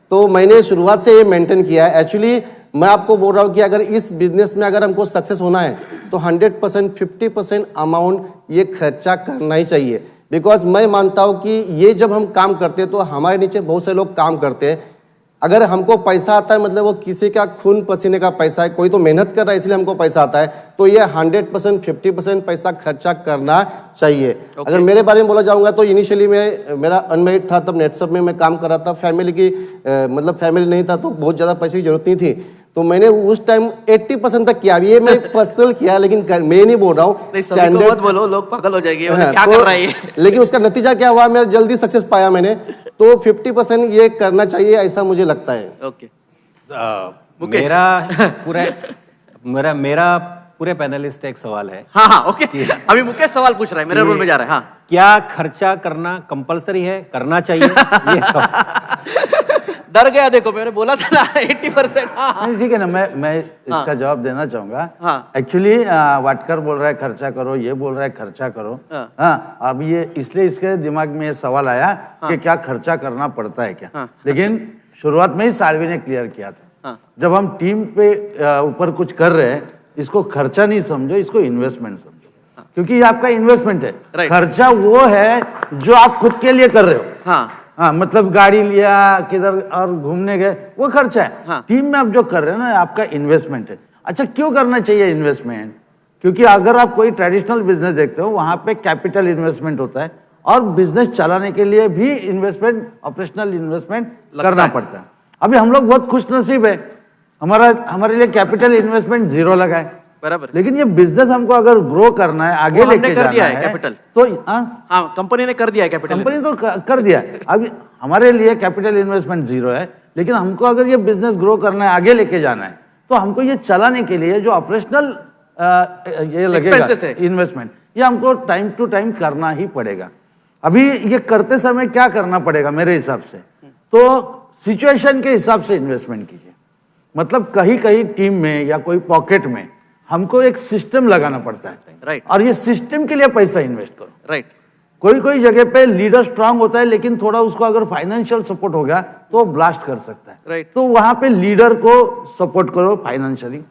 तो मैंने शुरुआत से ये मेंटेन किया है। एक्चुअली मैं आपको बोल रहा हूँ कि अगर इस बिजनेस में अगर हमको सक्सेस होना है तो 100% 50% अमाउंट ये खर्चा करना ही चाहिए। बिकॉज मैं मानता हूँ कि ये जब हम काम करते हैं तो हमारे नीचे बहुत से लोग काम करते हैं। अगर हमको पैसा आता है मतलब वो किसी का खून पसीने का पैसा है, कोई तो मेहनत कर रहा है इसलिए हमको पैसा आता है, तो ये 100% 50% पैसा खर्चा करना चाहिए। अगर मेरे बारे में बोला जाऊंगा तो इनिशियली मेरा अनमेरिड था, तब नेटसप में मैं काम कर रहा था। फैमिली की मतलब फैमिली नहीं था तो बहुत ज़्यादा पैसे की जरूरत नहीं थी, तो मैंने उस टाइम 80% तक किया। ये मैं पर्सनल किया, लेकिन मैं नहीं बोल रहा हूँ स्टैंडर्ड मत बोलो, लोग पागल हो जाएंगे क्या कर रहा है ये। लेकिन उसका नतीजा क्या हुआ, मैं जल्दी सक्सेस पाया मैंने। तो 50% ये करना चाहिए ऐसा मुझे लगता है। ओके। मेरा पूरे पैनलिस्ट एक सवाल है। हाँ ओके। अभी मुकेश सवाल पूछ रहा है, मेरे रोल में जा रहा है। हाँ, क्या खर्चा करना कंपलसरी है, करना चाहिए? ये डर गया, देखो मैंने बोला था ना 80%। ठीक है ना, मैं इसका जवाब देना चाहूंगा। एक्चुअली वाटकर बोल रहा है खर्चा करो, ये बोल रहा है खर्चा करो। हाँ, अब ये इसलिए इसके दिमाग में ये सवाल आया कि क्या खर्चा करना पड़ता है क्या। लेकिन शुरुआत में ही सालवी ने क्लियर किया था, जब हम टीम पे ऊपर कुछ कर रहे हैं, इसको खर्चा नहीं समझो, इसको इन्वेस्टमेंट समझो, क्योंकि ये आपका इन्वेस्टमेंट है। खर्चा वो है जो आप खुद के लिए कर रहे हो। हाँ, मतलब गाड़ी लिया, किधर और घूमने गए, वो खर्चा है। टीम में आप जो कर रहे हैं ना, आपका इन्वेस्टमेंट है। अच्छा, क्यों करना चाहिए इन्वेस्टमेंट? क्योंकि अगर आप कोई ट्रेडिशनल बिजनेस देखते हो, वहां पे कैपिटल इन्वेस्टमेंट होता है और बिजनेस चलाने के लिए भी इन्वेस्टमेंट, ऑपरेशनल इन्वेस्टमेंट करना पड़ता है। अभी हम लोग बहुत खुश नसीब है, हमारे लिए कैपिटल इन्वेस्टमेंट 0 लगा है। बराबर। लेकिन ये बिजनेस हमको अगर ग्रो करना है, आगे लेके जाना है कैपिटल, तो हाँ कंपनी ने कर दिया है कैपिटल। कंपनी तो कर दिया है। अब हमारे लिए कैपिटल इन्वेस्टमेंट 0 है, लेकिन हमको अगर ये बिजनेस ग्रो करना है, आगे लेके जाना है, तो हमको ये चलाने के लिए जो ऑपरेशनल ये लगेगा इन्वेस्टमेंट, ये हमको टाइम टू टाइम करना ही पड़ेगा। अभी ये करते समय क्या करना पड़ेगा मेरे हिसाब से, तो सिचुएशन के हिसाब से इन्वेस्टमेंट कीजिए। मतलब कहीं कहीं टीम में या कोई पॉकेट में हमको एक सिस्टम लगाना पड़ता है। राइट। और ये सिस्टम के लिए पैसा इन्वेस्ट करो। राइट। कोई कोई जगह पे लीडर स्ट्रांग होता है, लेकिन थोड़ा उसको अगर फाइनेंशियल सपोर्ट हो गया तो ब्लास्ट कर सकता है। राइट। तो वहां पे लीडर को सपोर्ट करो फाइनेंशियली।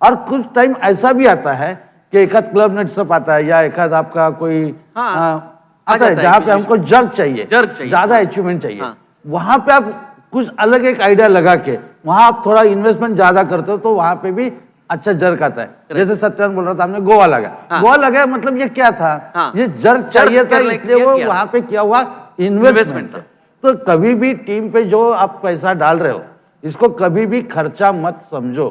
और कुछ टाइम ऐसा भी आता है कि एक आध क्लब नेटसप आता है या एक आध आपका कोई आता है जहाँ पे हमको जर्क चाहिए, ज्यादा अचीवमेंट चाहिए। वहां पे आप कुछ अलग एक आइडिया लगा के वहां आप थोड़ा इन्वेस्टमेंट ज्यादा करते हो, तो वहां पे भी अच्छा जर्क आता है। जैसे सत्यान बोल रहा था, हमने गोवा लगा। गोवा लगा मतलब ये क्या था, ये जर्क चाहिए था, इसलिए वो वहां पे क्या हुआ, इन्वेस्टमेंट था। तो कभी भी टीम पे जो आप पैसा डाल रहे हो इसको कभी भी खर्चा मत समझो,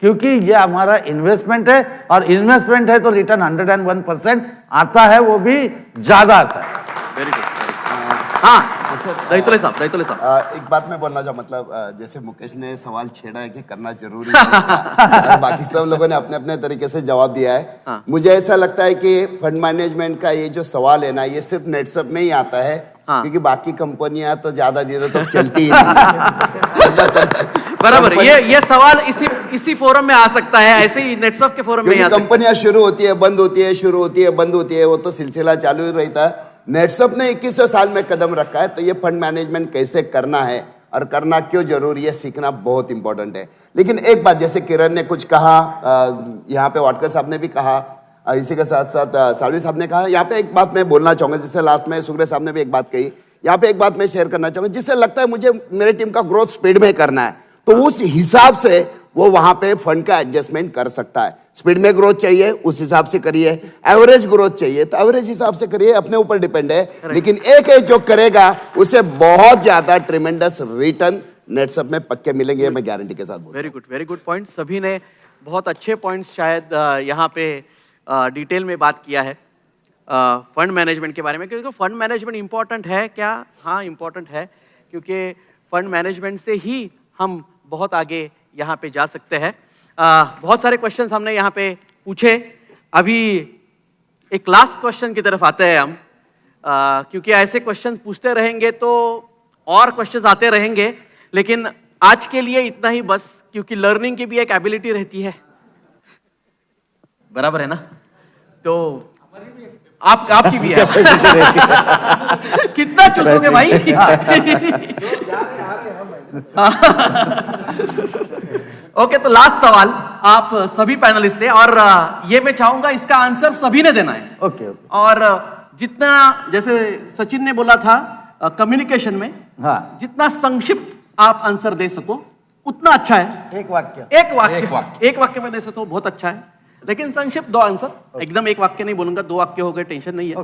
क्योंकि ये हमारा इन्वेस्टमेंट है और इन्वेस्टमेंट है तो रिटर्न 101% आता है, वो भी ज्यादा आता है। Very good. हाँ दैतुले साहब एक बात मैं बोलना चाहूँ, मतलब जैसे मुकेश ने सवाल छेड़ा है कि करना जरूरी है और बाकी सब लोगों ने अपने अपने तरीके से जवाब दिया है। मुझे ऐसा लगता है कि फंड मैनेजमेंट का ये जो सवाल है ना, ये सिर्फ नेटसप में ही आता है, क्योंकि बाकी कंपनियां तो ज्यादा दिनों तक चलती ही नहीं। बराबर, ये सवाल इसी फोरम में आ सकता है, ऐसे ही नेटसप के फोरम में। कंपनियां शुरू होती है, बंद होती है, शुरू होती है, बंद होती है, वो तो सिलसिला चालू ही रहता है। नेटसप ने 2100 साल में कदम रखा है, तो ये फंड मैनेजमेंट कैसे करना है और करना क्यों जरूरी है, सीखना बहुत इंपॉर्टेंट है। लेकिन एक बात, जैसे किरण ने कुछ कहा, यहाँ पे वाटकर साहब ने भी कहा, इसी के साथ साथ सालवी साहब ने कहा, यहाँ पे एक बात मैं बोलना चाहूंगा, जिससे लास्ट में सुग्रे साहब ने भी एक बात कही, यहाँ पे एक बात मैं शेयर करना चाहूंगा, जिससे लगता है मुझे मेरे टीम का ग्रोथ स्पीड में करना है, तो उस हिसाब से वो वहां पे फंड का एडजस्टमेंट कर सकता है। स्पीड में ग्रोथ चाहिए उस हिसाब से करिए, एवरेज ग्रोथ चाहिए तो एवरेज हिसाब से करिए, अपने ऊपर डिपेंड है। लेकिन एक जो करेगा उसे बहुत ज्यादा ट्रिमेंडस रिटर्न नेटसप में पक्के मिलेंगे, मैं गारंटी के साथ बोलूं। Very good point. सभी ने बहुत अच्छे पॉइंट्स शायद यहाँ पे डिटेल में बात किया है फंड मैनेजमेंट के बारे में, क्योंकि फंड मैनेजमेंट इंपॉर्टेंट है क्या? हाँ इंपॉर्टेंट है, क्योंकि फंड मैनेजमेंट से ही हम बहुत आगे यहाँ पे जा सकते हैं। बहुत सारे क्वेश्चंस हमने यहाँ पे पूछे, अभी एक लास्ट क्वेश्चन की तरफ आते हैं हम, क्योंकि ऐसे क्वेश्चन पूछते रहेंगे तो और क्वेश्चंस आते रहेंगे, लेकिन आज के लिए इतना ही बस, क्योंकि लर्निंग की भी एक एबिलिटी रहती है, बराबर है ना? तो आपकी भी है। कितना चूसोगे भाई? ओके, तो लास्ट सवाल आप सभी पैनलिस्ट से, और ये मैं चाहूंगा इसका आंसर सभी ने देना है। ओके। और जितना, जैसे सचिन ने बोला था कम्युनिकेशन में, हाँ, जितना संक्षिप्त आप आंसर दे सको उतना अच्छा है। एक वाक्य में दे सको बहुत अच्छा है, लेकिन संक्षिप्त 2 आंसर, एकदम एक वाक्य नहीं बोलूंगा, 2 वाक्य हो गए, टेंशन नहीं है।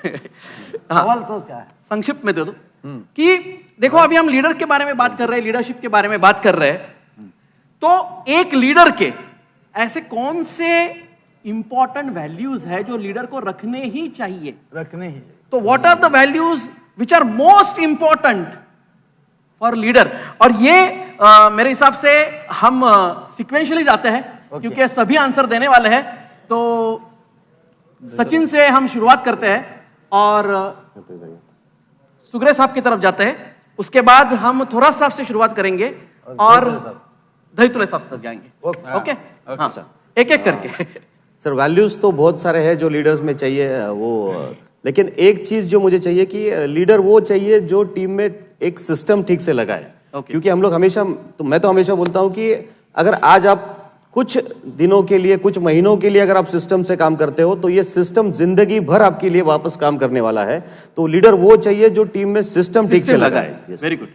सवाल तो क्या है? संक्षिप्त में दे दो कि देखो अभी हम लीडर के बारे में बात कर रहे हैं, लीडरशिप के बारे में बात कर रहे हैं, तो एक लीडर के ऐसे कौन से इंपॉर्टेंट वैल्यूज है जो लीडर को रखने ही चाहिए? तो what are the values which are most important for leader? और ये मेरे हिसाब से हम सिक्वेंशियली जाते हैं, क्योंकि सभी आंसर देने वाले हैं। तो सचिन से हम शुरुआत करते हैं और सुग्रे साहब की तरफ जाते हैं, उसके बाद हम थोड़ा साहब से शुरुआत करेंगे और दैतुले साहब तक जाएंगे। ओके हाँ, एक एक करके। सर वैल्यूज तो बहुत सारे हैं जो लीडर्स में चाहिए, वो लेकिन एक चीज जो मुझे चाहिए कि लीडर वो चाहिए जो टीम में एक सिस्टम ठीक से लगाए। क्योंकि हम लोग हमेशा, तो मैं तो हमेशा बोलता हूं कि अगर आज आप कुछ दिनों के लिए, कुछ महीनों के लिए अगर आप सिस्टम से काम करते हो तो ये सिस्टम जिंदगी भर आपके लिए वापस काम करने वाला है। तो लीडर वो चाहिए जो टीम में सिस्टम ठीक से लगाए। Very good.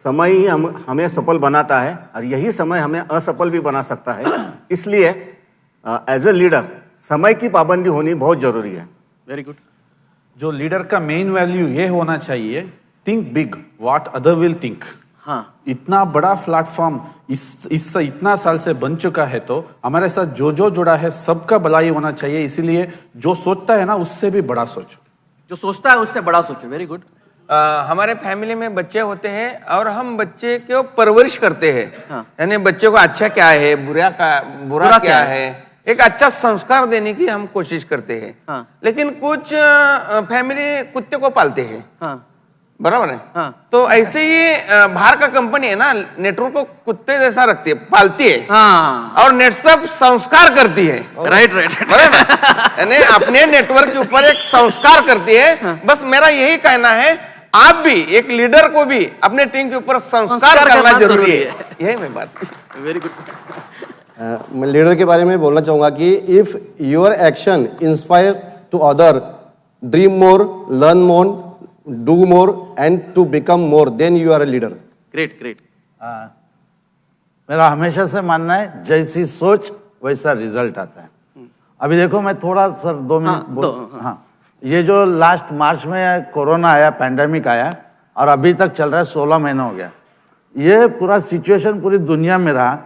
समय ही हमें सफल बनाता है और यही समय हमें असफल भी बना सकता है। इसलिए एज ए लीडर समय की पाबंदी होनी बहुत जरूरी है। Very good. जो लीडर का मेन वैल्यू ये होना चाहिए, think big what other will think. हाँ, इतना बड़ा प्लेटफॉर्म इस इतना साल से बन चुका है, तो हमारे साथ जो जुड़ा है सबका भलाई होना चाहिए। इसीलिए जो सोचता है ना उससे भी बड़ा सोचो, जो सोचता है उससे बड़ा सोचो। Very good. हमारे फैमिली में बच्चे होते हैं और हम बच्चे को परवरिश करते हैं, यानी बच्चे को अच्छा क्या है, बुरा क्या है, एक अच्छा संस्कार देने की हम कोशिश करते हैं। लेकिन कुछ फैमिली कुत्ते को पालते हैं, बराबर है। तो ऐसे ही बाहर का कंपनी है ना, नेटवर्क को कुत्ते जैसा रखती है, पालती है, और नेटसप संस्कार करती है। राइट, यानी अपने नेटवर्क के ऊपर एक संस्कार करती है। बस मेरा यही कहना है, आप भी एक लीडर को भी अपने टीम के ऊपर संस्कार करना जरूरी है। यही मैं बात। Very good. मैं लीडर के बारे में बोलना चाहूंगा कि if your action inspire to other, dream more, learn more, do more and to become more, then you are a leader. Great great. मेरा हमेशा से मानना है, जैसी सोच वैसा रिजल्ट आता है। अभी देखो मैं थोड़ा सर 2 मिनट हाँ, ये जो लास्ट मार्च में कोरोना आया, पैंडेमिक आया और अभी तक चल रहा है, 16 महीना हो गया। ये पूरा सिचुएशन पूरी दुनिया में रहा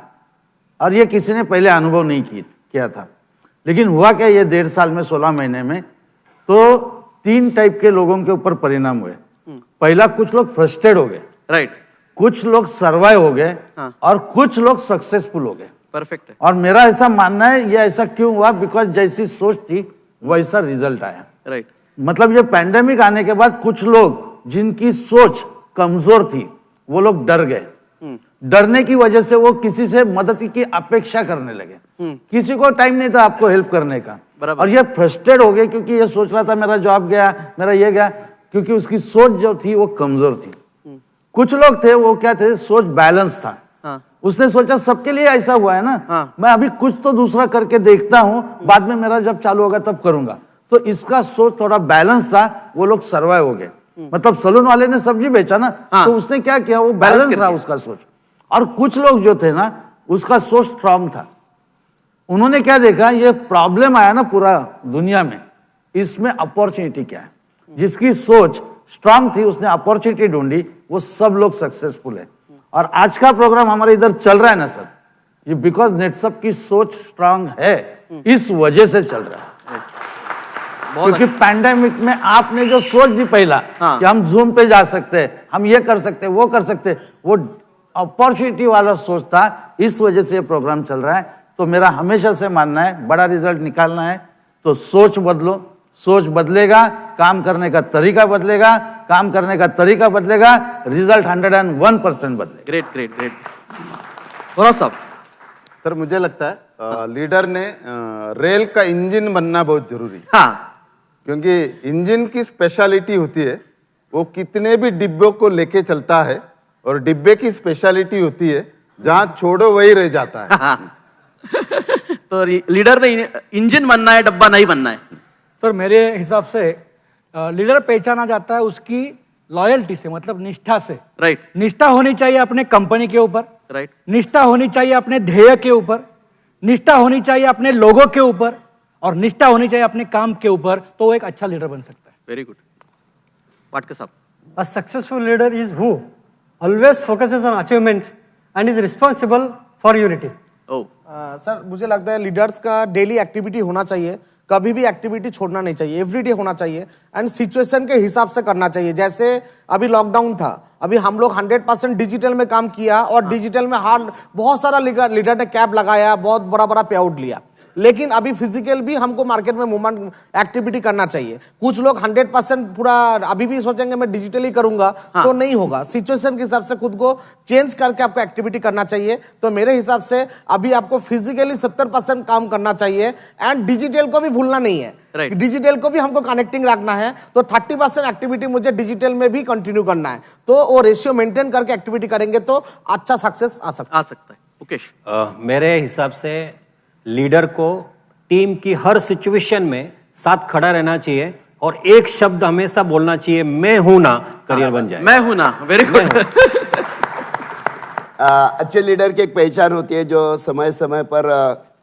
और ये किसी ने पहले अनुभव नहीं किया था। लेकिन हुआ क्या, ये 1.5 साल में 16 महीने में तो 3 टाइप के लोगों के ऊपर परिणाम हुए। पहला, कुछ लोग फ्रस्ट्रेट हो गए, राइट, कुछ लोग सर्वाइव हो गए और कुछ लोग सक्सेसफुल हो गए। परफेक्ट है। और मेरा ऐसा मानना है ये ऐसा क्यों हुआ, बिकॉज जैसी सोच थी वैसा रिजल्ट आया। राइट, मतलब ये पैंडेमिक आने के बाद कुछ लोग जिनकी सोच कमजोर थी वो लोग डर गए। डरने की वजह से वो किसी से मदद की अपेक्षा करने लगे। किसी को टाइम नहीं था आपको हेल्प करने का, और ये फ्रस्ट्रेट हो गए क्योंकि ये सोच रहा था मेरा जॉब गया, मेरा ये गया, क्योंकि उसकी सोच जो थी वो कमजोर थी। कुछ लोग थे वो क्या थे, सोच बैलेंस था। उसने सोचा सबके लिए ऐसा हुआ है ना, मैं अभी कुछ तो दूसरा करके देखता हूं, बाद में मेरा जब चालू होगा तब करूंगा। तो इसका सोच थोड़ा बैलेंस था, वो लोग सर्वाइव हो गए। मतलब सलून वाले ने सब्जी बेचा ना, तो उसने क्या किया, वो बैलेंस रहा उसका सोच। और कुछ लोग जो थे ना, उसका सोच स्ट्रांग था। उन्होंने क्या देखा, ये प्रॉब्लम आया ना पूरा दुनिया में, इसमें अपॉर्चुनिटी क्या है। जिसकी सोच स्ट्रांग थी उसने अपॉर्चुनिटी ढूंढी, वो सब लोग सक्सेसफुल है। और आज का प्रोग्राम हमारे इधर चल रहा है ना सर, ये बिकॉज नेटसप की सोच स्ट्रांग है, इस वजह से चल रहा है। क्योंकि पैंडेमिक में आपने जो सोच दी पहला कि हम जूम पे जा सकते हैं, हम ये कर सकते हैं, वो कर सकते हैं, वो अपॉर्चुनिटी वाला सोच था, इस वजह से ये प्रोग्राम चल रहा है। तो मेरा हमेशा से मानना है, बड़ा रिजल्ट निकालना है तो सोच बदलो। सोच बदलेगा, काम करने का तरीका बदलेगा, काम करने का तरीका बदलेगा, रिजल्ट 101% बदलेगा। Great great great. थोड़ा सा सर मुझे लगता है लीडर ने रेल का इंजन बनना बहुत जरूरी है। हाँ, क्योंकि इंजन की स्पेशलिटी होती है वो कितने भी डिब्बों को लेके चलता है, और डिब्बे की स्पेशलिटी होती है जहां छोड़ो वही रह जाता है। तो लीडर ने इंजन बनना है, डब्बा नहीं बनना है। सर मेरे हिसाब से लीडर पहचाना जाता है उसकी लॉयल्टी से, मतलब निष्ठा से। राइट, निष्ठा होनी चाहिए अपने कंपनी के ऊपर, राइट, निष्ठा होनी चाहिए अपने ध्येय के ऊपर, निष्ठा होनी चाहिए अपने लोगों के ऊपर, और निष्ठा होनी चाहिए अपने काम के ऊपर, तो वो एक अच्छा लीडर बन सकता है। Very good. पाटकर साहब, A successful leader is who always focuses on achievement and is responsible for unity. Oh. Sir मुझे लगता है लीडर्स का डेली एक्टिविटी होना चाहिए, कभी भी एक्टिविटी छोड़ना नहीं चाहिए, एवरीडे होना चाहिए एंड सिचुएशन के हिसाब से करना चाहिए। जैसे अभी लॉकडाउन था, अभी हम लोग 100% डिजिटल में काम किया और डिजिटल में बहुत सारा लीडर ने कैब लगाया, बहुत बड़ा बड़ा पे आउट लिया। लेकिन अभी फिजिकल भी हमको मार्केट में मूवमेंट एक्टिविटी करना चाहिए। कुछ लोग 100% पूरा अभी भी सोचेंगे मैं डिजिटली करूंगा, तो नहीं होगा। सिचुएशन के हिसाब से खुद को चेंज करके आपको एक्टिविटी करना चाहिए। तो मेरे हिसाब से अभी आपको फिजिकली 70% काम करना चाहिए एंड डिजिटल को भी भूलना नहीं है। डिजिटल को भी हमको कनेक्टिंग रखना है, तो 30% एक्टिविटी मुझे डिजिटल में भी कंटिन्यू करना है। तो वो रेशियो मेंटेन करके एक्टिविटी करेंगे तो अच्छा सक्सेस आ सकता है। मुकेश, मेरे हिसाब से लीडर को टीम की हर सिचुएशन में साथ खड़ा रहना चाहिए और एक शब्द हमेशा बोलना चाहिए, मैं हूं ना, करियर बन जाए। मैं हूं ना, वेरी गुड। अच्छे लीडर की एक पहचान होती है जो समय समय पर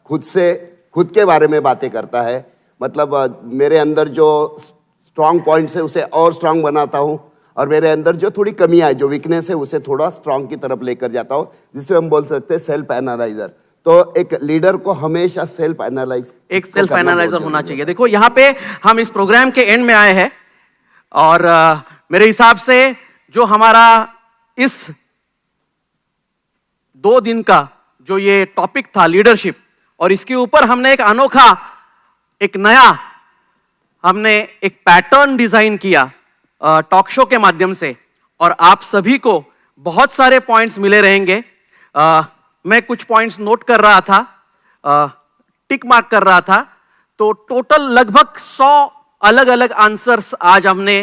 खुद के बारे में बातें करता है। मतलब मेरे अंदर जो स्ट्रांग पॉइंट्स है उसे और स्ट्रांग बनाता हूँ, और मेरे अंदर जो थोड़ी कमियां है, जो वीकनेस है, उसे थोड़ा स्ट्रांग की तरफ लेकर जाता हूँ, जिसे हम बोल सकते हैं सेल्फ एनालाइजर। तो एक लीडर को हमेशा सेल्फ एनालाइजर होना चाहिए। देखो यहाँ पे हम इस प्रोग्राम के एंड में आए हैं, और मेरे हिसाब से जो हमारा इस 2 दिन का जो ये टॉपिक था लीडरशिप, और इसके ऊपर हमने एक अनोखा, एक नया हमने एक पैटर्न डिजाइन किया टॉक शो के माध्यम से, और आप सभी को बहुत सारे पॉइंट्स मिले रहेंगे। मैं कुछ पॉइंट्स नोट कर रहा था, टिक मार्क कर रहा था, तो टोटल लगभग 100 अलग अलग आंसर्स आज हमने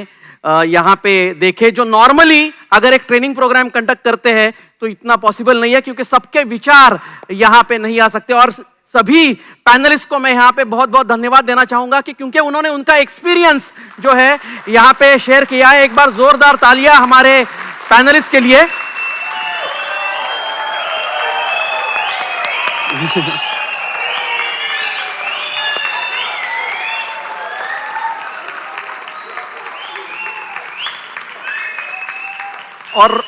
यहाँ पे देखे, जो नॉर्मली अगर एक ट्रेनिंग प्रोग्राम कंडक्ट करते हैं तो इतना पॉसिबल नहीं है, क्योंकि सबके विचार यहाँ पे नहीं आ सकते। और सभी पैनलिस्ट को मैं यहाँ पे बहुत बहुत धन्यवाद देना चाहूंगा कि क्योंकि उन्होंने उनका एक्सपीरियंस जो है यहाँ पे शेयर किया है। एक बार जोरदार तालियां हमारे पैनलिस्ट के लिए। और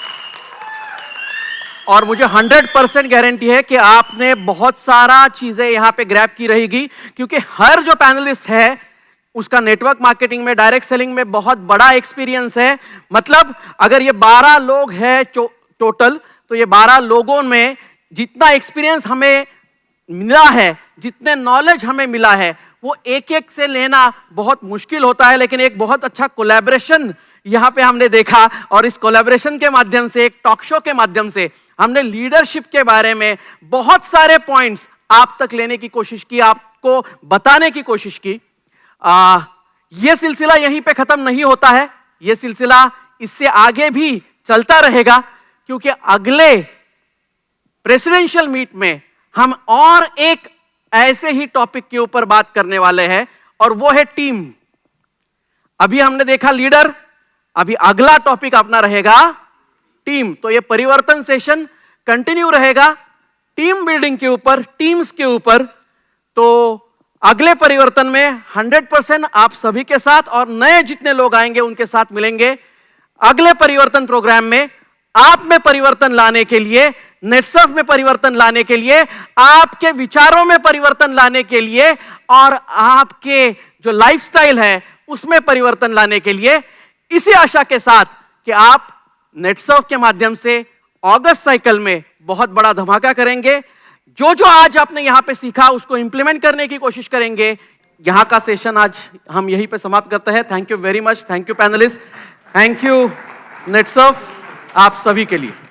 मुझे 100% गारंटी है कि आपने बहुत सारा चीजें यहां पे ग्रैब की रहेगी, क्योंकि हर जो पैनलिस्ट है उसका नेटवर्क मार्केटिंग में, डायरेक्ट सेलिंग में बहुत बड़ा एक्सपीरियंस है। मतलब अगर ये 12 लोग हैं टोटल, तो ये 12 लोगों में जितना एक्सपीरियंस हमें मिला है, जितने नॉलेज हमें मिला है, वो एक एक से लेना बहुत मुश्किल होता है। लेकिन एक बहुत अच्छा कोलैबोरेशन यहां पे हमने देखा, और इस कोलैबोरेशन के माध्यम से, एक टॉक शो के माध्यम से हमने लीडरशिप के बारे में बहुत सारे पॉइंट्स आप तक लेने की कोशिश की, आपको बताने की कोशिश की। यह सिलसिला यहीं पे खत्म नहीं होता है, यह सिलसिला इससे आगे भी चलता रहेगा, क्योंकि अगले प्रेसिडेंशियल मीट में हम और एक ऐसे ही टॉपिक के ऊपर बात करने वाले हैं, और वो है टीम। अभी हमने देखा लीडर, अभी अगला टॉपिक अपना रहेगा टीम। तो ये परिवर्तन सेशन कंटिन्यू रहेगा टीम बिल्डिंग के ऊपर, टीम्स के ऊपर। तो अगले परिवर्तन में 100% आप सभी के साथ और नए जितने लोग आएंगे उनके साथ मिलेंगे। अगले परिवर्तन प्रोग्राम में आप में परिवर्तन लाने के लिए, नेटसर्फ में परिवर्तन लाने के लिए, आपके विचारों में परिवर्तन लाने के लिए, और आपके जो लाइफस्टाइल है उसमें परिवर्तन लाने के लिए, इसी आशा के साथ कि आप नेटसर्फ के माध्यम से अगस्त साइकिल में बहुत बड़ा धमाका करेंगे। जो जो आज आपने यहां पे सीखा उसको इंप्लीमेंट करने की कोशिश करेंगे। यहां का सेशन आज हम यहीं पे समाप्त करते हैं। Thank you very much, thank you panellists, thank you Netsurf, आप सभी के लिए।